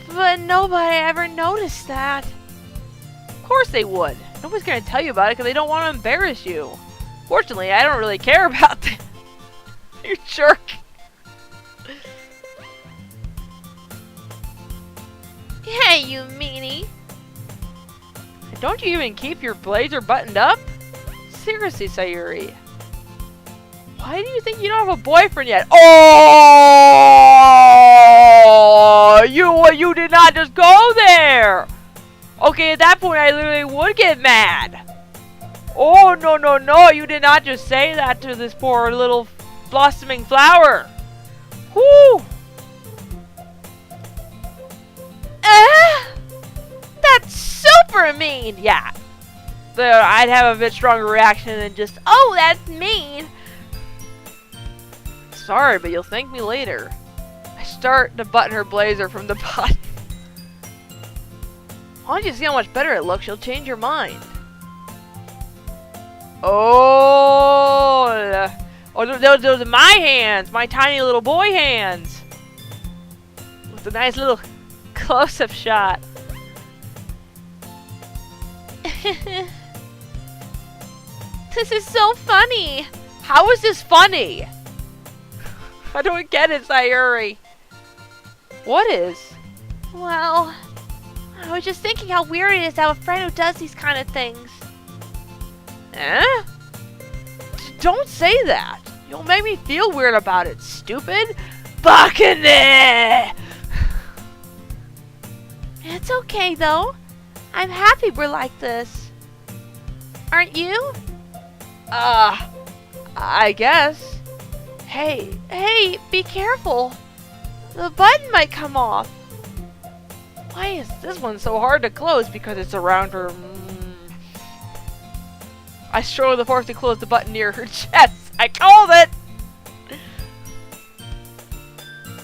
But nobody ever noticed that. Of course they would. Nobody's gonna tell you about it because they don't want to embarrass you. Fortunately, I don't really care about that. You jerk. Hey, you meanie. Don't you even keep your blazer buttoned up? Seriously, Sayuri. Why do you think you don't have a boyfriend yet? Oh! You did not just go there! Okay, at that point I literally would get mad. Oh, no, you did not just say that to this poor little blossoming flower. Whoo! That's super mean! Yeah. I'd have a bit stronger reaction than just, oh, that's mean! Sorry, but you'll thank me later. I start to button her blazer from the bottom. Once you see how much better it looks, you'll change your mind. Oh, those are my hands, my tiny little boy hands. With a nice little close-up shot. This is so funny. How is this funny? I don't get it, Sayuri. What is? Well, I was just thinking how weird it is to have a friend who does these kind of things. Eh? Don't say that. You'll make me feel weird about it, stupid. Bakane! It's okay, though. I'm happy we're like this. Aren't you? I guess. Hey, be careful. The button might come off. Why is this one so hard to close? Because it's around her... I struggle to force to close the button near her chest. I called it!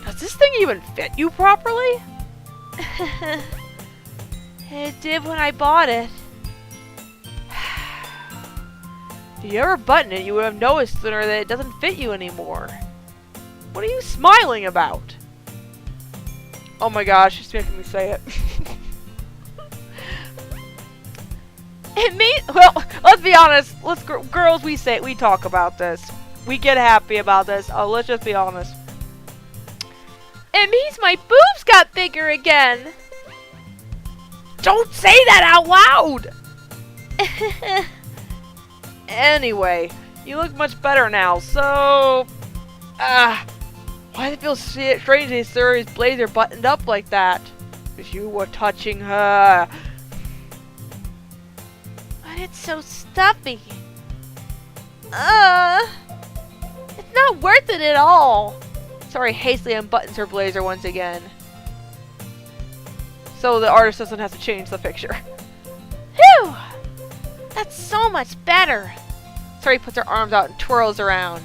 Does this thing even fit you properly? It did when I bought it. If you ever button it, you would have noticed sooner that it doesn't fit you anymore. What are you smiling about? Oh my gosh, she's making me say it. It means, well, let's be honest. Girls, we talk about this. We get happy about this. Oh, let's just be honest. It means my boobs got bigger again. Don't say that out loud. Anyway, you look much better now, so... why does it feel strange that Sayuri's blazer buttoned up like that? Because you were touching her. But it's so stuffy. It's not worth it at all. Sayuri hastily unbuttons her blazer once again. So the artist doesn't have to change the picture. Phew! That's so much better. Sayuri puts her arms out and twirls around.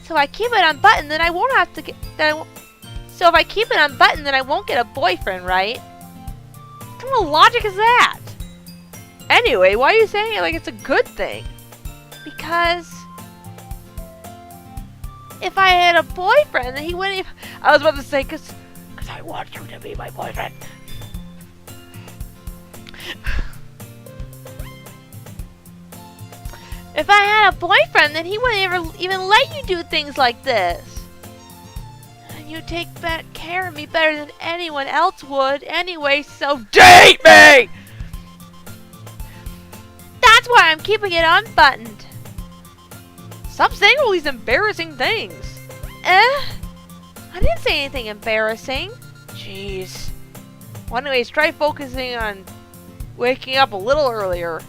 So if I keep it unbuttoned, then I won't have to get. So if I keep it unbuttoned, then I won't get a boyfriend, right? What kind of logic is that? Anyway, why are you saying it like it's a good thing? Because if I had a boyfriend, then he wouldn't even... I was about to say, because I want you to be my boyfriend. If I had a boyfriend, then he wouldn't even let you do things like this. you take care of me better than anyone else would anyway, so Date me! that's why I'm keeping it unbuttoned. Stop saying all these embarrassing things. I didn't say anything embarrassing. Jeez. Well, anyways, try focusing on waking up a little earlier.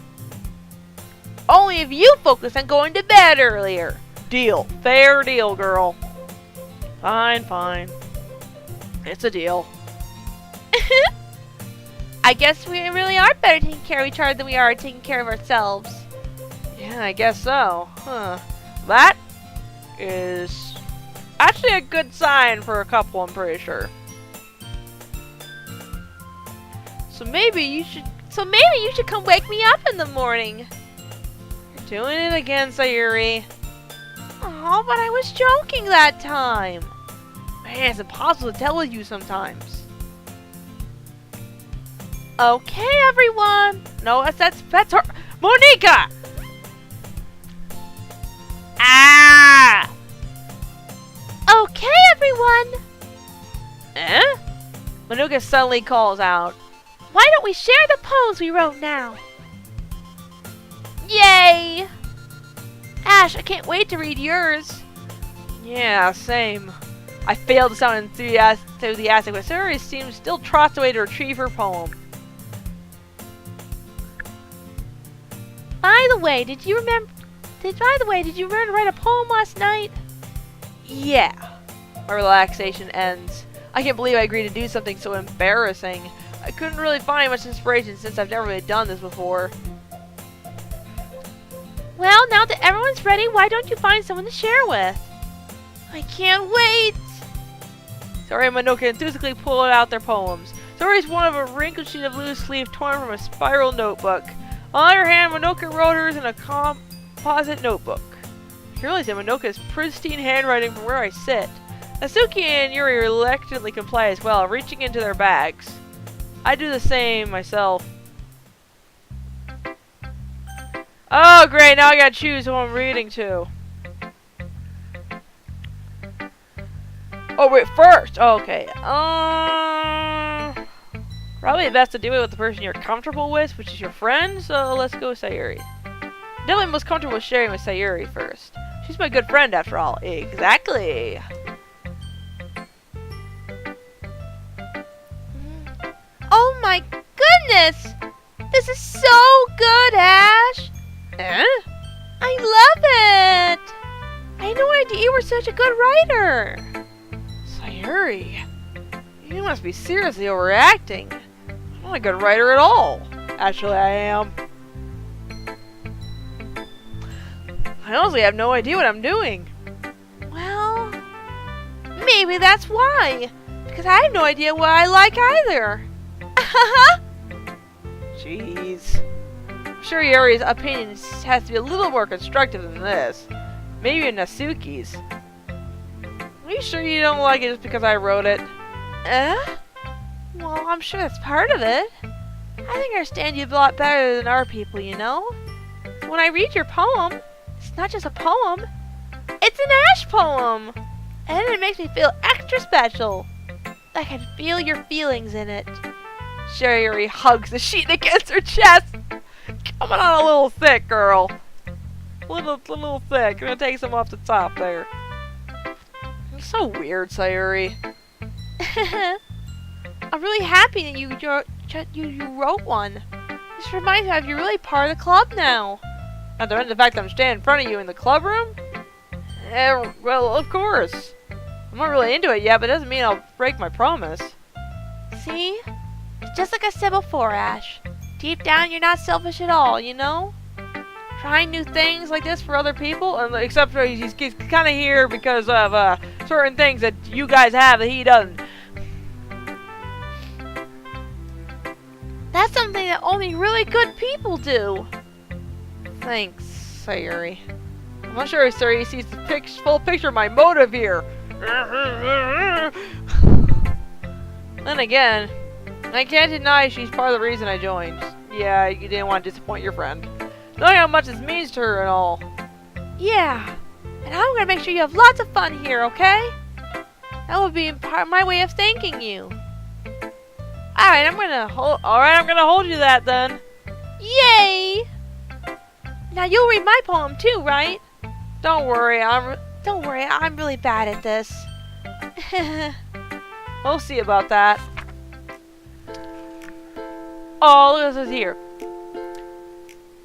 Only if you focus on going to bed earlier. Deal. Fair deal, girl. Fine, fine. It's a deal. I guess we really are better taking care of each other than we are taking care of ourselves. Yeah, I guess so. Huh. That is actually a good sign for a couple, I'm pretty sure. So maybe you should come wake me up in the morning. You're doing it again, Sayuri. Oh, but I was joking that time. Man, it's impossible to tell with you sometimes. Okay, everyone. No, that's her. Monica! Ah! Okay, everyone. Eh? Monica suddenly calls out. Why don't we share the poems we wrote now? Yay! Ash, I can't wait to read yours. Yeah, same. I failed to sound enthusiastic, but Sayuri seems still trots away to retrieve her poem. By the way, did you remember to write a poem last night? Yeah. My relaxation ends. I can't believe I agreed to do something so embarrassing. I couldn't really find much inspiration since I've never really done this before. Well, now that everyone's ready, why don't you find someone to share with? I can't wait! Sayuri and Monoka enthusiastically pulled out their poems. Sayuri's one of a wrinkled sheet of loose leaf torn from a spiral notebook. On the other hand, Monoka wrote hers in a composite notebook. I can realize that Monoka's pristine handwriting from where I sit. Natsuki and Yuri reluctantly comply as well, reaching into their bags. I do the same myself. Oh great, now I gotta choose who I'm reading to. Oh wait, first! Oh, okay. Probably best to do it with the person you're comfortable with, which is your friend, so let's go with Sayuri. Definitely most comfortable sharing with Sayuri first. She's my good friend after all. Exactly! Oh my goodness! This is so good, Ash! Eh? I love it! I had no idea you were such a good writer! Sayuri, you must be seriously overreacting. I'm not a good writer at all. Actually, I am. I honestly have no idea what I'm doing. Well, maybe that's why. Because I have no idea what I like either. Jeez. I'm sure Yuri's opinion has to be a little more constructive than this. Maybe Natsuki's. Are you sure you don't like it just because I wrote it? Well, I'm sure that's part of it. I think I understand you a lot better than our people, you know? When I read your poem, it's not just a poem. It's an Ash poem! And it makes me feel extra special. I can feel your feelings in it. Yuri hugs the sheet against her chest. Coming on a little thick, girl. A little thick. I'm gonna take some off the top there. You're so weird, Sayuri. I'm really happy that you wrote one. This reminds me of you're really part of the club now. Not to mention the fact that I'm standing in front of you in the club room? Well, of course. I'm not really into it yet, but it doesn't mean I'll break my promise. See? It's just like I said before, Ash. Deep down, you're not selfish at all, you know? Trying new things like this for other people, except for he's kind of here because of certain things that you guys have that he doesn't. That's something that only really good people do. Thanks, Sayuri. I'm not sure if Sayuri sees the full picture of my motive here. Then again, I can't deny she's part of the reason I joined. Yeah, you didn't want to disappoint your friend. Knowing how much this means to her and all. Yeah, and I'm gonna make sure you have lots of fun here, okay? That would be my way of thanking you. Alright, I'm gonna hold you that then. Yay! Now you'll read my poem too, right? Don't worry, Don't worry, I'm really bad at this. we'll see about that. Oh, look at this here.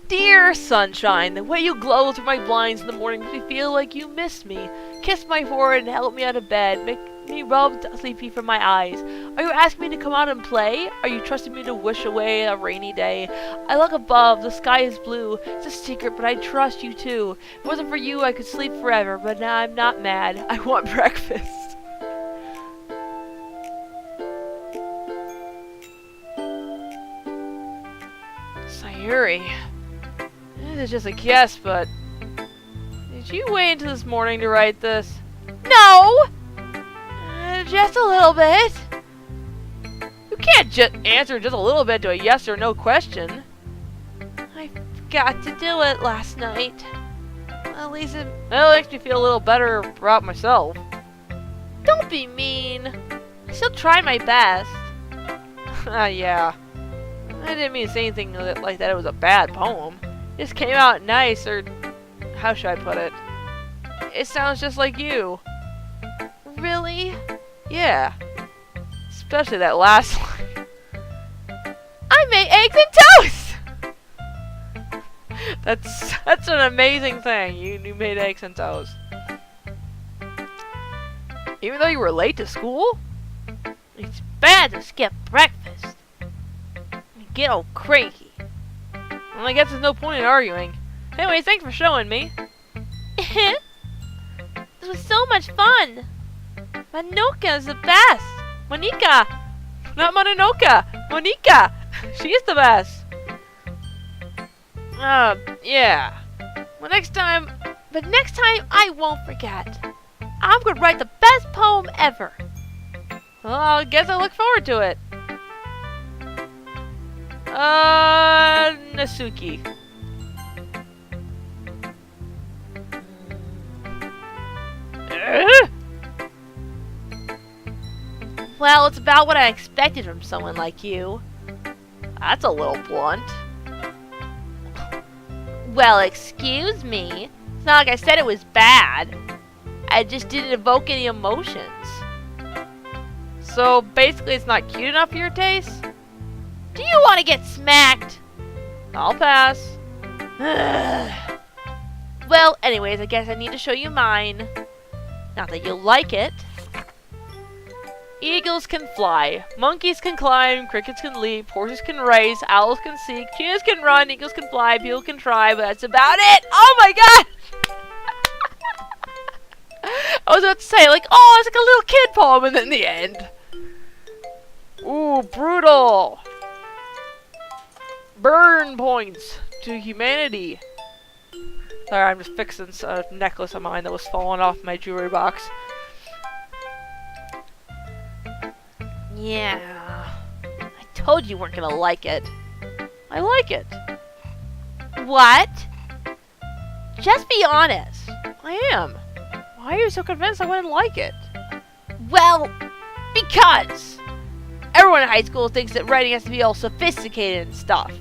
Dear sunshine, the way you glow through my blinds in the morning makes me feel like you miss me. Kiss my forehead and help me out of bed. Make me rub sleepy from my eyes. Are you asking me to come out and play? Are you trusting me to wish away a rainy day? I look above, the sky is blue. It's a secret, but I trust you too. If it wasn't for you, I could sleep forever, but now I'm not mad. I want breakfast. Sayuri. This is just a guess, but did you wait until this morning to write this? No! Just a little bit. You can't just answer just a little bit to a yes or no question. I forgot to do it last night. At least it... Well, it makes me feel a little better about myself. Don't be mean. I still tried my best. Yeah. I didn't mean to say anything like that it was a bad poem. It just came out nice, or how should I put it? It sounds just like you. Really? Yeah. Especially that last line. I made eggs and toast! That's an amazing thing. You made eggs and toast. Even though you were late to school? It's bad to skip breakfast. You get all cranky. Well, I guess there's no point in arguing. Anyways, thanks for showing me. This was so much fun. Monoka is the best. Monika! Not Mononoka! Monika! She's the best! Yeah. Well, next time... But next time, I won't forget. I'm gonna write the best poem ever. Well, I guess I look forward to it. Nasuki. Well, it's about what I expected from someone like you. That's a little blunt. Well, excuse me. It's not like I said it was bad. I just didn't evoke any emotions. So, basically it's not cute enough for your taste? Do you want to get smacked? I'll pass. Well, anyways, I guess I need to show you mine. Not that you'll like it. Eagles can fly, monkeys can climb, crickets can leap, horses can race, owls can seek, chickens can run, eagles can fly, people can try, but that's about it! Oh my god! I was about to say, like, oh, it's like a little kid poem, and then the end. Ooh, brutal! Burn points to humanity. Sorry, I'm just fixing a necklace of mine that was falling off my jewelry box. Yeah. I told you weren't gonna like it. I like it. What? Just be honest. I am. Why are you so convinced I wouldn't like it? Well, because everyone in high school thinks that writing has to be all sophisticated and stuff.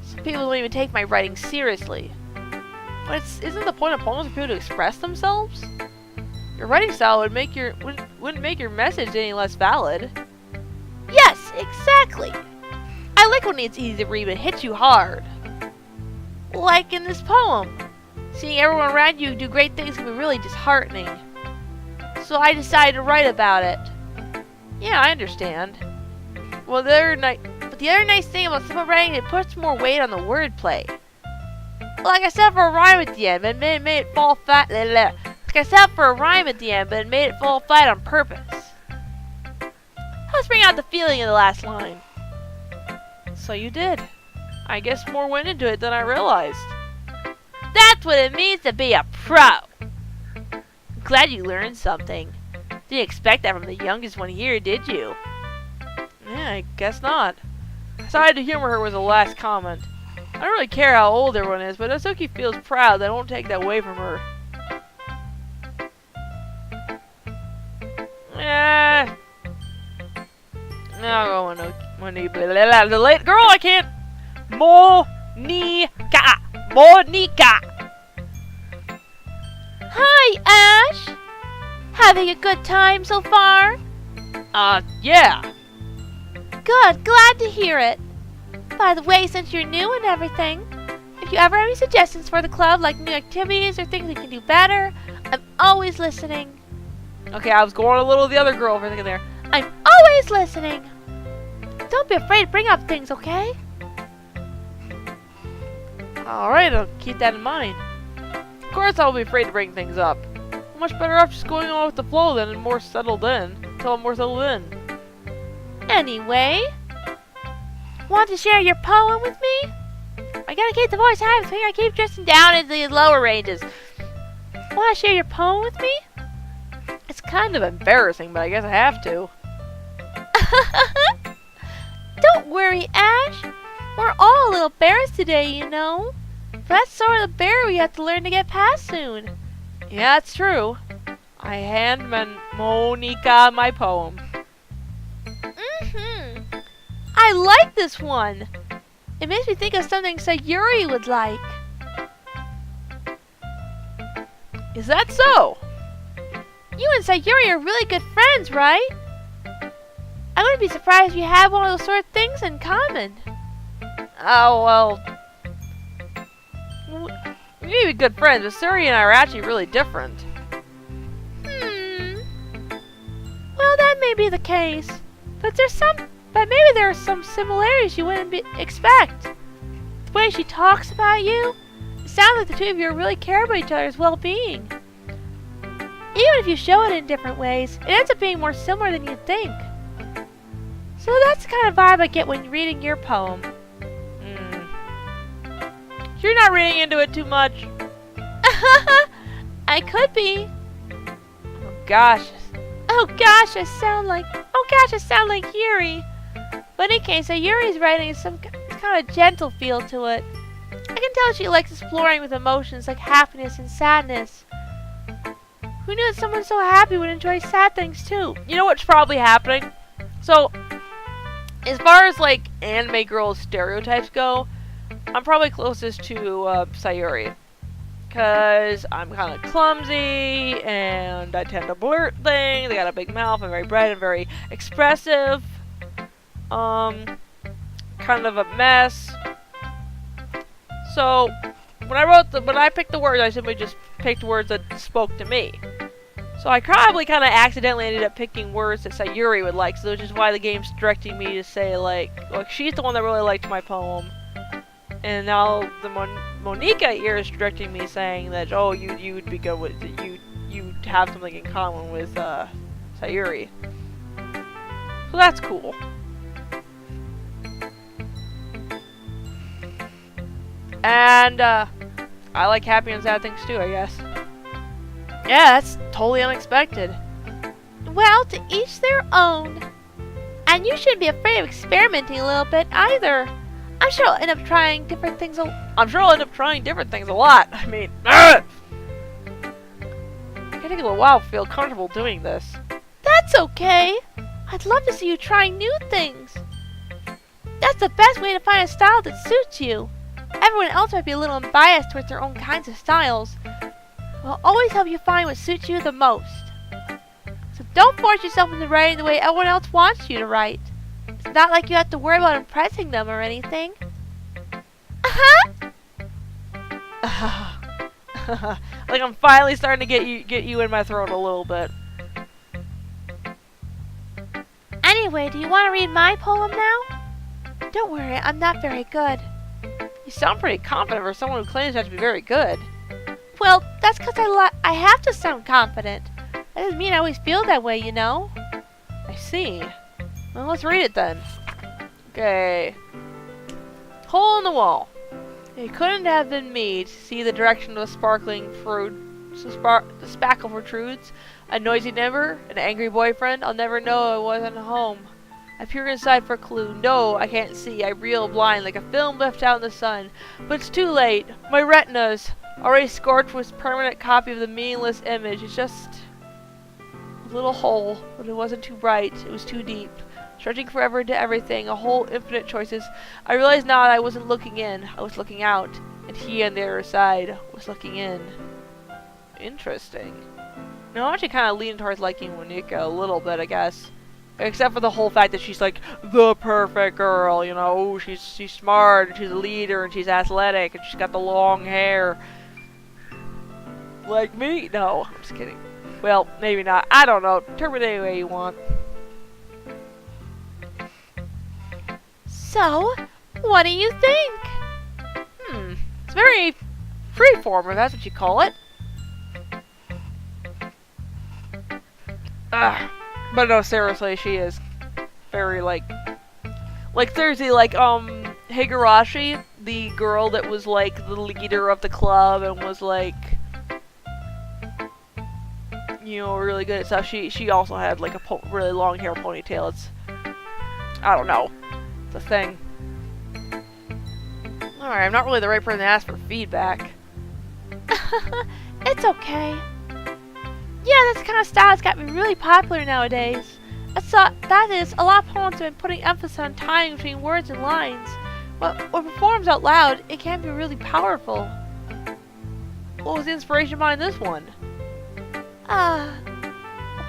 Some people don't even take my writing seriously. But isn't the point of poems for people to express themselves? Your writing style wouldn't make your message any less valid. Yes, exactly. I like when it's easy to read but hits you hard. Like in this poem. Seeing everyone around you do great things can be really disheartening. So I decided to write about it. Yeah, I understand. Well, the other nice thing about simple writing is it puts more weight on the wordplay. Like I said for a rhyme at the end, but it made it fall flat. Like I said for a rhyme at the end, but it made it fall flat on purpose. Let's bring out the feeling of the last line. So you did. I guess more went into it than I realized. That's what it means to be a pro. Glad you learned something. Didn't expect that from the youngest one here, did you? Yeah, I guess not. Decided to humor her was the last comment. I don't really care how old everyone is, but Asuki feels proud that I won't take that away from her. No, Monica. The late girl, I can't. Monica. Monica. Hi, Ash. Having a good time so far? Yeah. Good, glad to hear it. By the way, since you're new and everything, if you ever have any suggestions for the club, like new activities or things we can do better, I'm always listening. Okay, I was going a little the other girl over there. I'm always listening. Don't be afraid to bring up things, okay? Alright, I'll keep that in mind. Of course I'll be afraid to bring things up. I'm much better off just going on with the flow then and more settled in. Until I'm more settled in. Anyway, want to share your poem with me? I gotta keep the voice high with me. I keep drifting down into the lower ranges. Want to share your poem with me? It's kind of embarrassing, but I guess I have to. Don't worry, Ash. We're all a little bears today, you know. But that's sort of the bear we have to learn to get past soon. Yeah, that's true. I hand Monica my poem. I like this one. It makes me think of something Sayuri would like. Is that so? You and Sayuri are really good friends, right? I wouldn't be surprised if you had one of those sort of things in common. Oh, well. We may be good friends, but Suri and I are actually really different. Well, that may be the case. But maybe there are some similarities you wouldn't expect. The way she talks about you, it sounds like the two of you really care about each other's well-being. Even if you show it in different ways, it ends up being more similar than you'd think. So that's the kind of vibe I get when reading your poem. You're not reading into it too much. I could be. Oh gosh, I sound like Yuri. But in any case, Yuri's writing is some kind of gentle feel to it. I can tell she likes exploring with emotions like happiness and sadness. Who knew that someone so happy would enjoy sad things too? You know what's probably happening? So, as far as like anime girl stereotypes go, I'm probably closest to Sayuri. Because I'm kind of clumsy, and I tend to blurt things. They got a big mouth, I'm very bright and very expressive. Kind of a mess. So, when I picked the words, I simply just picked words that spoke to me. So I probably kind of accidentally ended up picking words that Sayuri would like, so which is why the game's directing me to say, like she's the one that really liked my poem. And now the Monica ear is directing me saying that, oh, you'd be good with you'd have something in common with Sayuri. So that's cool. And I like happy and sad things too, I guess. Yeah, that's totally unexpected. Well, to each their own. And you shouldn't be afraid of experimenting a little bit either. I'm sure I'll end up trying different things a lot. I mean, it's gonna take a little while to feel comfortable doing this. That's okay. I'd love to see you trying new things. That's the best way to find a style that suits you. Everyone else might be a little unbiased towards their own kinds of styles. I'll always help you find what suits you the most. So don't force yourself into writing the way everyone else wants you to write. It's not like you have to worry about impressing them or anything. Like I'm finally starting to get you in my throat a little bit. Anyway, do you want to read my poem now? Don't worry, I'm not very good. You sound pretty confident for someone who claims to have to be very good. Well, that's because I have to sound confident. That doesn't mean I always feel that way, you know? I see. Well, let's read it then. Okay. Hole in the wall. It couldn't have been me to see the direction of the sparkling fruit. The spackle protrudes. A noisy neighbor, an angry boyfriend. I'll never know I wasn't home. I peer inside for a clue. No, I can't see. I reel blind like a film left out in the sun. But it's too late. My retinas, already scorched with permanent copy of the meaningless image. It's just a little hole, but it wasn't too bright. It was too deep. Stretching forever into everything, a whole infinite choices. I realized now that I wasn't looking in, I was looking out. And he on the other side was looking in. Interesting. No, I'm actually kind of leaning towards liking Monika a little bit, I guess. Except for the whole fact that she's like the perfect girl, you know. She's smart, and she's a leader, and she's athletic, and she's got the long hair. Like me? No, I'm just kidding. Well, maybe not. I don't know. Interpret it any way you want. So, what do you think? It's very freeform, if that's what you call it. But no, seriously, she is very, like seriously, like, Higurashi, the girl that was, like, the leader of the club and was, like, you know, really good at stuff. She also had, like, a really long hair ponytail. It's, I don't know. It's a thing. Alright, I'm not really the right person to ask for feedback. It's okay. Yeah, this kind of style's got me really popular nowadays. That is, a lot of poems have been putting emphasis on tying between words and lines. When performed out loud, it can be really powerful. What was the inspiration behind this one? Well,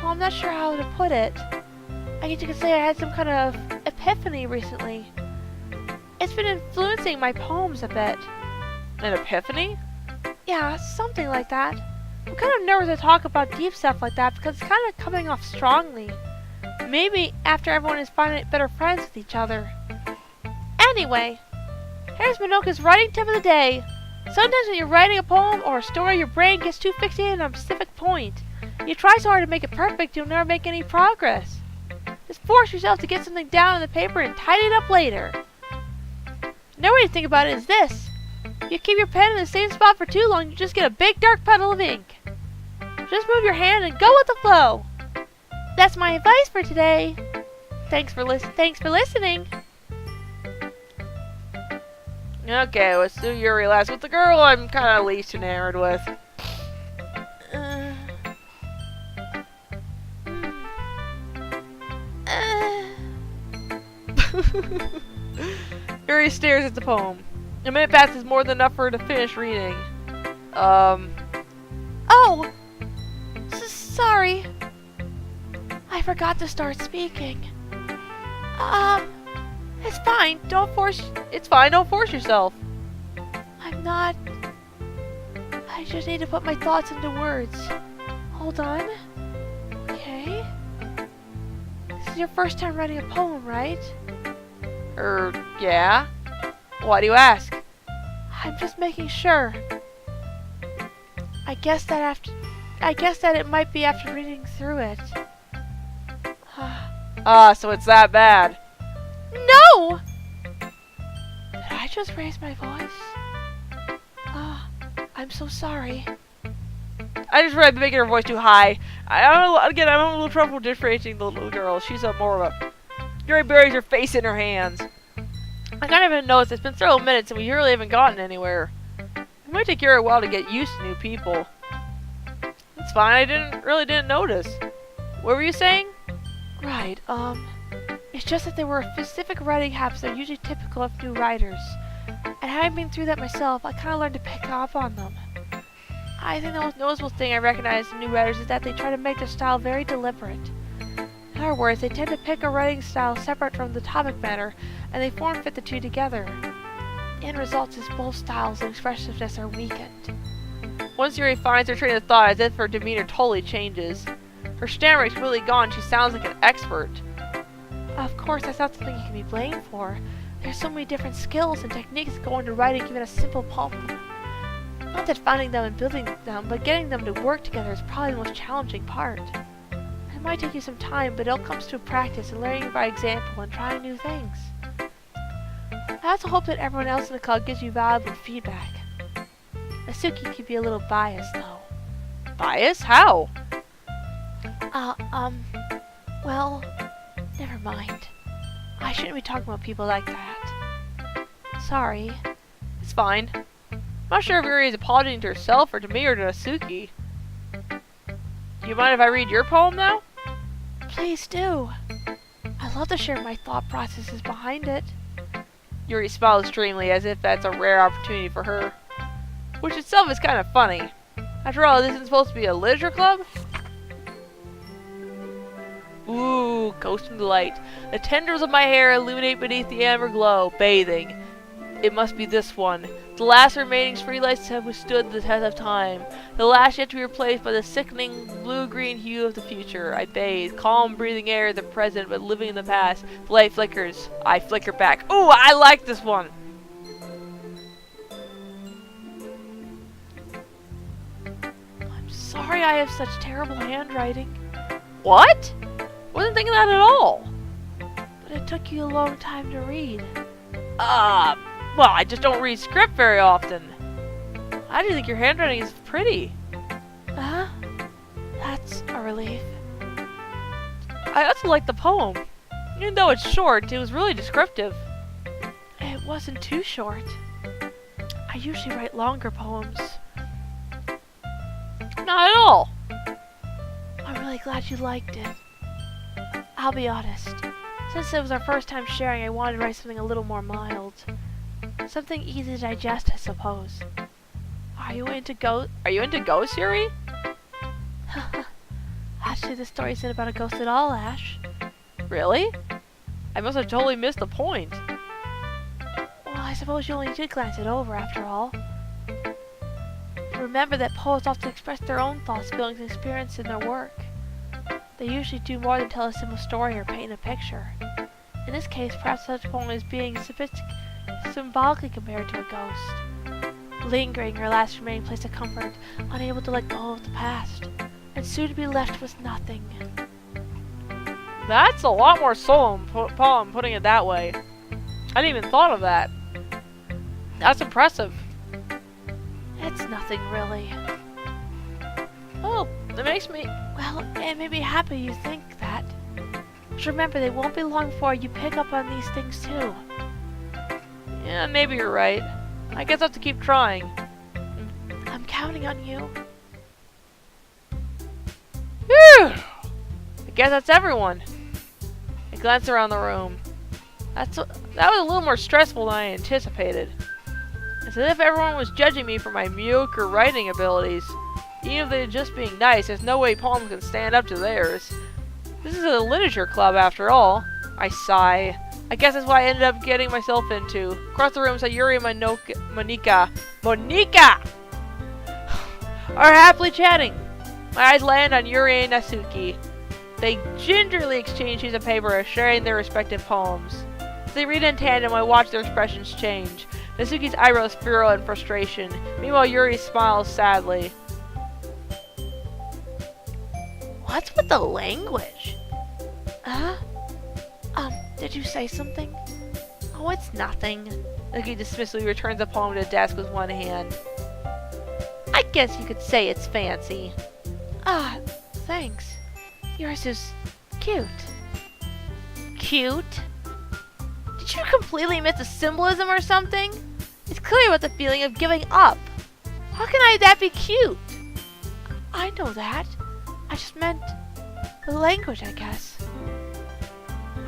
I'm not sure how to put it. I guess you could say I had some kind of epiphany recently. It's been influencing my poems a bit. An epiphany? Yeah, something like that. I'm kind of nervous to talk about deep stuff like that because it's kind of coming off strongly. Maybe after everyone is finally better friends with each other. Anyway, here's Minoka's writing tip of the day. Sometimes when you're writing a poem or a story, your brain gets too fixated on a specific point. You try so hard to make it perfect, you'll never make any progress. Just force yourself to get something down on the paper and tidy it up later. Another way to think about it is this. If you keep your pen in the same spot for too long, you just get a big dark puddle of ink. Just move your hand and go with the flow. That's my advice for today. Thanks for listening. Okay, let's do Yuri last. With the girl I'm kind of least enamored with. Yuri stares at the poem. A minute passes more than enough for her to finish reading. Oh! Sorry. I forgot to start speaking. It's fine. It's fine, don't force yourself. I'm not... I just need to put my thoughts into words. Hold on. Okay. This is your first time writing a poem, right? Yeah? Why do you ask? I'm just making sure. I guess that it might be after reading through it. So it's that bad. No! Did I just raise my voice? I'm so sorry. I just read making her voice too high. I'm a little trouble differentiating the little girl. She's more of a... Yuri buries her face in her hands. I kind of even noticed it's been several minutes and we really haven't gotten anywhere. It might take Yuri a while to get used to new people. It's fine, I really didn't notice. What were you saying? Right, it's just that there were specific writing habits that are usually typical of new writers. And having been through that myself, I kind of learned to pick up on them. I think the most noticeable thing I recognize in new writers is that they try to make their style very deliberate. In other words, they tend to pick a writing style separate from the topic matter, and they form fit the two together. The end result is both styles and expressiveness are weakened. Once Yuri finds her train of thought, as if her demeanor totally changes. Her stammer is really gone, she sounds like an expert. Of course, that's not something you can be blamed for. There's so many different skills and techniques that go into writing even a simple poem. Not that finding them and building them, but getting them to work together is probably the most challenging part. It might take you some time, but it all comes to practice and learning by example and trying new things. I also hope that everyone else in the club gives you valuable feedback. Asuki could be a little biased, though. Biased? How? Well, never mind. I shouldn't be talking about people like that. Sorry. It's fine. I'm not sure if Yuri is apologizing to herself or to me or to Asuki. Do you mind if I read your poem now? Please do. I I'd love to share my thought processes behind it. Yuri smiles dreamily as if that's a rare opportunity for her, which itself is kind of funny. After all, this isn't supposed to be a literature club? Ooh, ghost in the light. The tendrils of my hair illuminate beneath the amber glow, bathing. It must be this one. The last remaining streetlights have withstood the test of time. The last yet to be replaced by the sickening blue-green hue of the future. I bathe, calm breathing air of the present, but living in the past. The light flickers. I flicker back. Ooh, I like this one! I'm sorry I have such terrible handwriting. What? Wasn't thinking that at all. But it took you a long time to read. Well, I just don't read script very often. I do think your handwriting is pretty. Uh-huh. That's a relief. I also like the poem. Even though it's short, it was really descriptive. It wasn't too short. I usually write longer poems. Not at all. I'm really glad you liked it. I'll be honest. Since it was our first time sharing, I wanted to write something a little more mild. Something easy to digest, I suppose. Are you into ghosts, Yuri? Actually, the story isn't about a ghost at all, Ash. Really? I must have totally missed the point. Well, I suppose you only did glance it over, after all. Remember that poets often express their own thoughts, feelings, and experiences in their work. They usually do more than tell a simple story or paint a picture. In this case, perhaps such a poem is being symbolically compared to a ghost. Lingering her last remaining place of comfort, unable to let go of the past, and soon to be left with nothing. That's a lot more soul poem, putting it that way. I didn't even thought of that. That's impressive. It's nothing, really. Oh, it makes me... Well, it made me happy you think that. Just remember, they won't be long before you pick up on these things, too. Yeah, maybe you're right. I guess I have to keep trying. I'm counting on you. Phew! I guess that's everyone. I glance around the room. That was a little more stressful than I anticipated. It's as if everyone was judging me for my mediocre writing abilities. Even if they're just being nice, there's no way poems can stand up to theirs. This is a literature club after all. I sigh. I guess that's what I ended up getting myself into. Across the room, Sayuri and Monika are happily chatting. My eyes land on Yuri and Natsuki. They gingerly exchange sheets of paper, sharing their respective poems. As they read in tandem, I watch their expressions change. Natsuki's eyebrows furrow in frustration. Meanwhile, Yuri smiles sadly. What's with the language? Did you say something? Oh, it's nothing. Natsuki dismissively returns the poem to the desk with one hand. I guess you could say it's fancy. Thanks. Yours is cute. Cute? Did you completely miss the symbolism or something? It's clear about the feeling of giving up. How can that be cute? I know that. I just meant the language, I guess.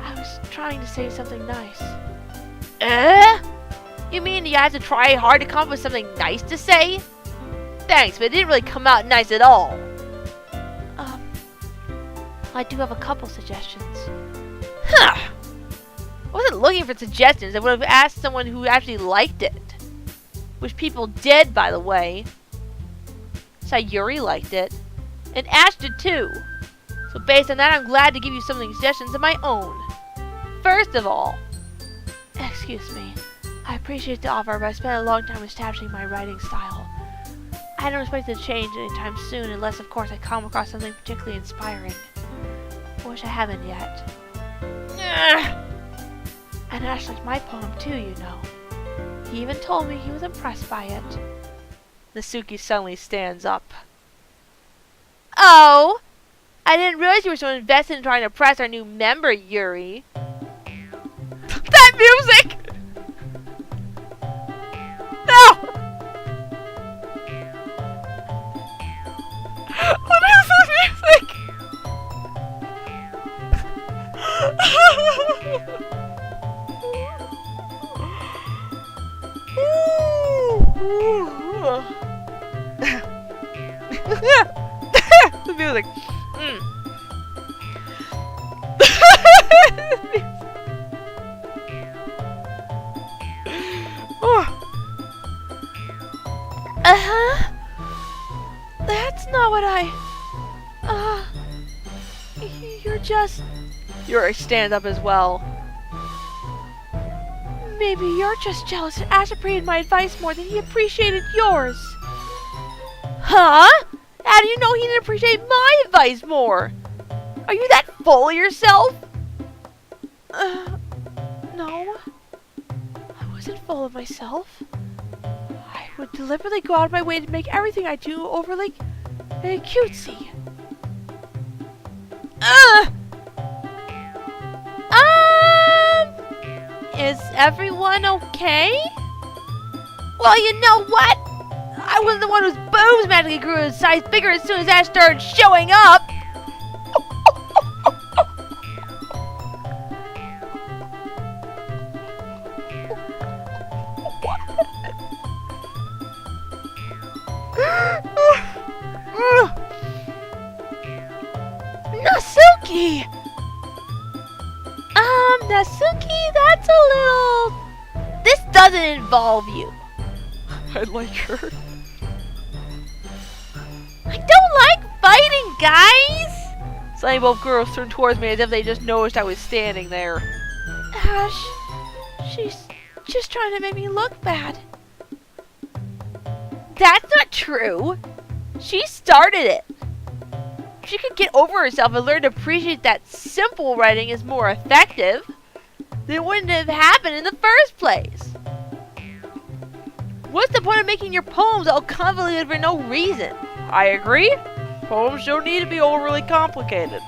I was trying to say something nice. You mean you had to try hard to come up with something nice to say? Thanks, but it didn't really come out nice at all. I do have a couple suggestions. Huh! I wasn't looking for suggestions. I would have asked someone who actually liked it. Which people did, by the way. Sayuri liked it. And Ash did too. So based on that, I'm glad to give you some suggestions of my own. First of all, excuse me, I appreciate the offer, but I spent a long time establishing my writing style. I don't expect it to change anytime soon, unless of course I come across something particularly inspiring. Which I haven't yet. And Ash liked my poem too, you know. He even told me he was impressed by it. Natsuki suddenly stands up. Oh! I didn't realize you were so invested in trying to impress our new member, Yuri. That music! No! What is this music? the music. Uh-huh. That's not what you're just... Yuri stands up as well. Maybe you're just jealous and Ash appreciated my advice more than he appreciated yours. Huh? How do you know he didn't appreciate my advice more? Are you that full of yourself? No. I wasn't full of myself. I would deliberately go out of my way to make everything I do overly cutesy. Is everyone okay? Well, you know what? I wasn't the one whose boobs magically grew a size bigger as soon as Ash started showing up. Nasuki! Nasuki, that's a little... This doesn't involve you. I like her. I don't like fighting, guys! Suddenly both girls turned towards me as if they just noticed I was standing there. Ash, she's just trying to make me look bad. That's not true. She started it. If she could get over herself and learn to appreciate that simple writing is more effective, then it wouldn't have happened in the first place. What's the point of making your poems all convoluted for no reason? I agree. Poems don't need to be overly complicated.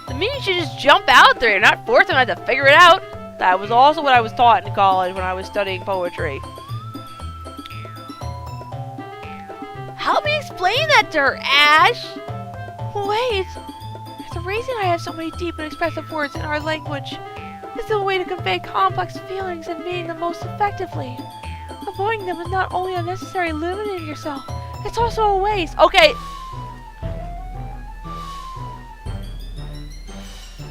The meaning should just jump out there and not force them to figure it out. That was also what I was taught in college when I was studying poetry. Help me explain that to her, Ash! Wait, there's a reason I have so many deep and expressive words in our language. It's the way to convey complex feelings and meaning the most effectively. Avoiding them is not only unnecessary limiting yourself, it's also a waste. Okay.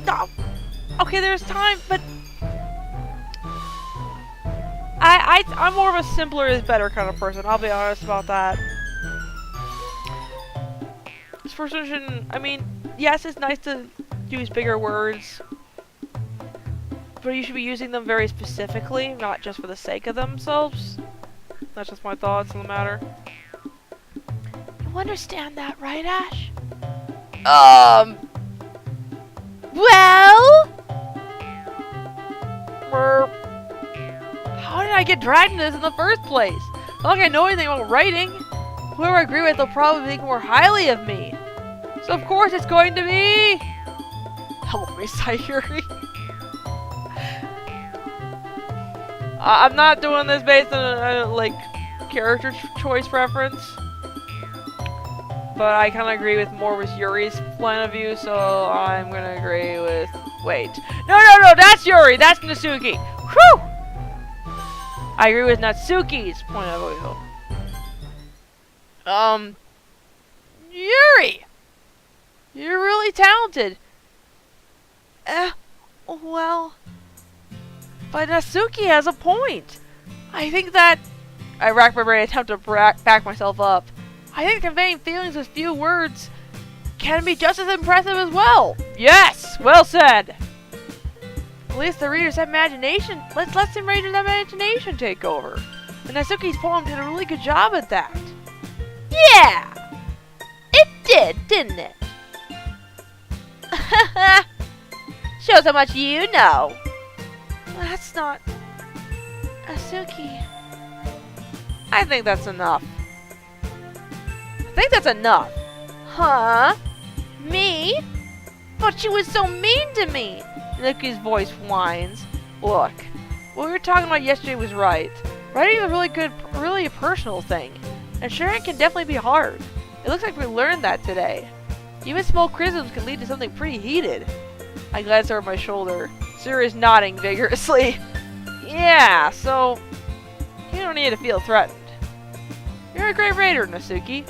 No. Okay, there's time, but I'm more of a simpler is better kind of person. I'll be honest about that. This person shouldn't. I mean, yes, it's nice to use bigger words, but you should be using them very specifically, not just for the sake of themselves. That's just my thoughts on the matter. You understand that, right, Ash? Well? How did I get dragged into this in the first place? Not like I know anything about writing. Whoever I agree with, they'll probably think more highly of me. So of course it's going to be... Help me, Sayuri. I'm not doing this based on like character choice preference, but I kind of agree with more with Yuri's point of view, so I'm gonna agree with. Wait, no, that's Yuri, that's Natsuki. Whew! I agree with Natsuki's point of view. Yuri, you're really talented. Well... But Natsuki has a point. I think that... I racked my brain and attempt to back myself up. I think conveying feelings with few words can be just as impressive as well. Yes! Well said! At least the reader's imagination... Let's let the reader's imagination take over. And Natsuki's poem did a really good job at that. Yeah! It did, didn't it? Shows how much you know. That's not... Asuki. I think that's enough. Huh? Me? But you was so mean to me. Nikki's voice whines. Look, what we were talking about yesterday was right. Writing is a really a personal thing. And sharing can definitely be hard. It looks like we learned that today. Even small criticisms can lead to something pretty heated. I glanced over my shoulder. Siri is nodding vigorously. Yeah, so you don't need to feel threatened. You're a great writer, Natsuki.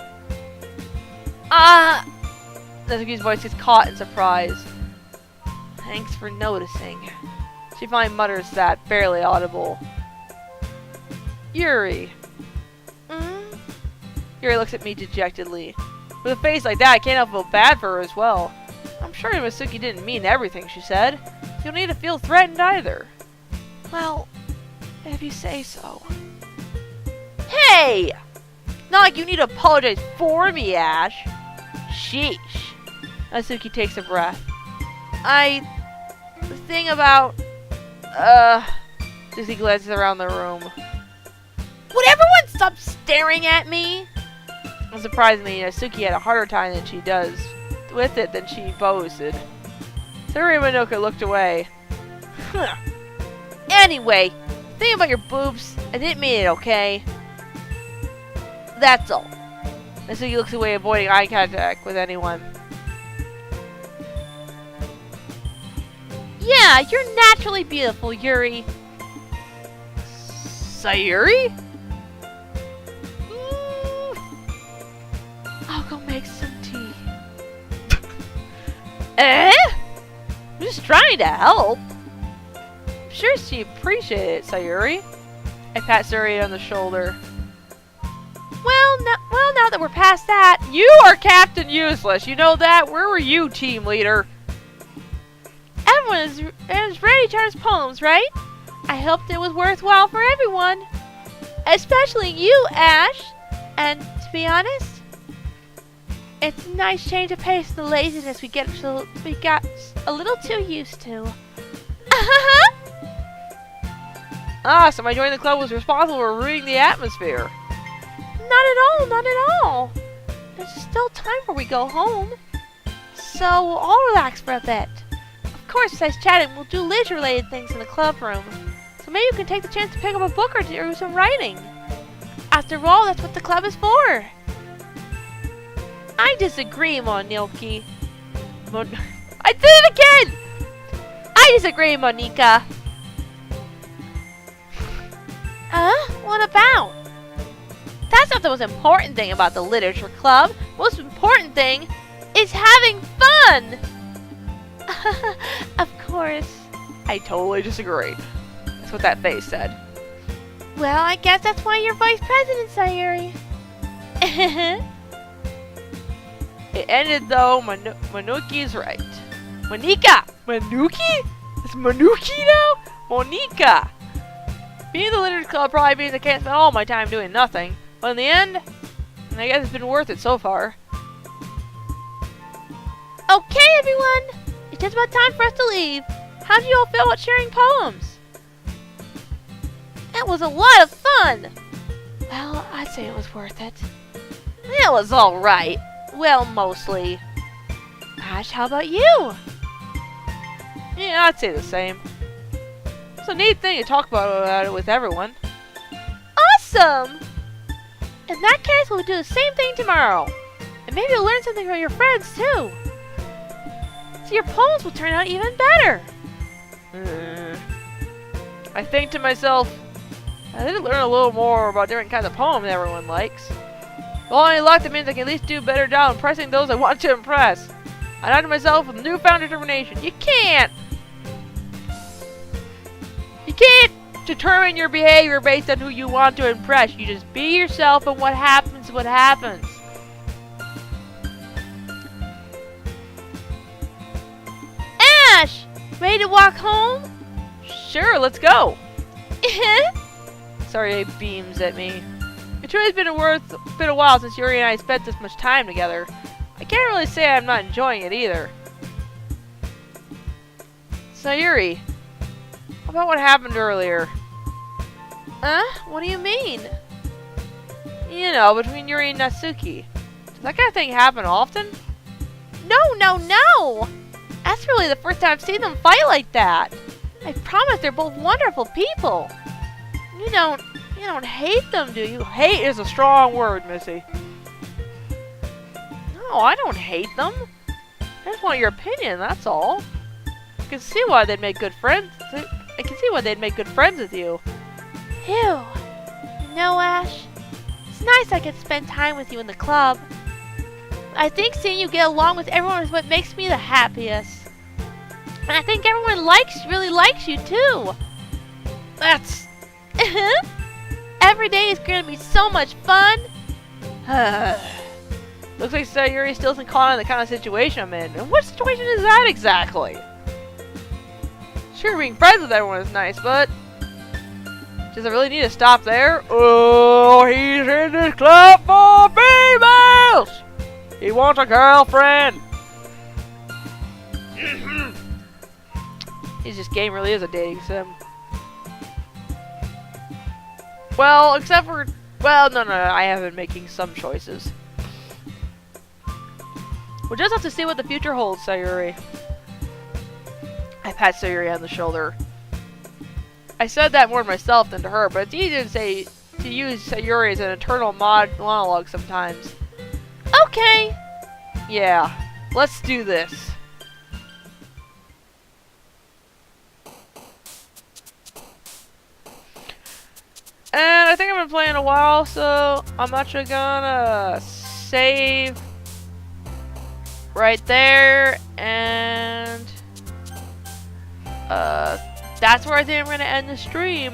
Natsuki's voice gets caught in surprise. Thanks for noticing. She finally mutters that, barely audible. Yuri. Yuri looks at me dejectedly. With a face like that, I can't help but feel bad for her as well. I'm sure Masuki didn't mean everything she said. You don't need to feel threatened either. Well, if you say so. Hey! Not like you need to apologize for me, Ash. Sheesh. Natsuki takes a breath. The thing about... Susie glances around the room. Would everyone stop staring at me? Surprisingly, Natsuki had a harder time than she does with it than she boasted. Sayuri Manuka looked away. Huh. Anyway, the thing about your boobs, I didn't mean it, okay? That's all. Natsuki looks away, avoiding eye contact with anyone. Yeah, you're naturally beautiful, Yuri. Sayuri? I'll go make some tea. Eh? I'm just trying to help. I'm sure she appreciated it, Sayuri. I pat Sayuri on the shoulder. Well, now that we're past that, you are Captain Useless. You know that? Where were you, team leader? Everyone is ready to turn his poems, right? I hoped it was worthwhile for everyone. Especially you, Ash. And to be honest, it's a nice change of pace and the laziness we got a little too used to. So my joining the club was responsible for ruining the atmosphere. Not at all. There's still time before we go home. So I'll relax for a bit. Of course, besides chatting, we'll do leisure-related things in the club room. So maybe you can take the chance to pick up a book or do some writing. After all, that's what the club is for. I disagree, Monilki. I did it again! I disagree, Monika. What about? That's not the most important thing about the literature club. Most important thing is having fun. Of course. I totally disagree. That's what that face said. Well, I guess that's why you're vice president, Sayuri. It ended though. Manuki's right. Monika! Manuki? It's Manuki now? Monika! Being the literature club probably means I can't spend all my time doing nothing. But in the end, I guess it's been worth it so far. Okay, everyone! It's just about time for us to leave. How do you all feel about sharing poems? It was a lot of fun! Well, I'd say it was worth it. It was alright. Well, mostly. Ash, how about you? Yeah, I'd say the same. It's a neat thing to talk about it with everyone. Awesome! In that case, we'll do the same thing tomorrow. And maybe you'll learn something from your friends, too. So your poems will turn out even better. I think to myself, I did learn a little more about different kinds of poems everyone likes. Well, any luck, that means I can at least do a better job impressing those I want to impress. I thought to myself with newfound determination, you can't determine your behavior based on who you want to impress. You just be yourself, and what happens, what happens. Ash! Ready to walk home? Sure, let's go. Sorry, beams at me. It truly has been a while since Yuri and I spent this much time together. I can't really say I'm not enjoying it either. So Yuri, how about what happened earlier? What do you mean? You know, between Yuri and Natsuki. Does that kind of thing happen often? No! That's really the first time I've seen them fight like that. I promise they're both wonderful people. You don't hate them, do you? Hate is a strong word, Missy. No, I don't hate them. I just want your opinion, that's all. I can see why they'd make good friends. I can see why they'd make good friends with you. Phew. You know, Ash, it's nice I could spend time with you in the club. I think seeing you get along with everyone is what makes me the happiest. And I think everyone really likes you too. That's... Every day is going to be so much fun. Looks like Sayuri still isn't caught in the kind of situation I'm in. And what situation is that exactly? Sure, being friends with everyone is nice, but... does it really need to stop there? Oh, he's in this club for females! He wants a girlfriend! This game really is a dating sim. Well, except for... well, no, I have been making some choices. We'll just have to see what the future holds, Sayuri. I pat Sayuri on the shoulder. I said that more to myself than to her, but it's easy to say to use Sayuri as an internal monologue sometimes. Okay. Yeah, let's do this. And I think I've been playing a while, so I'm actually gonna save right there, and that's where I think I'm gonna end the stream.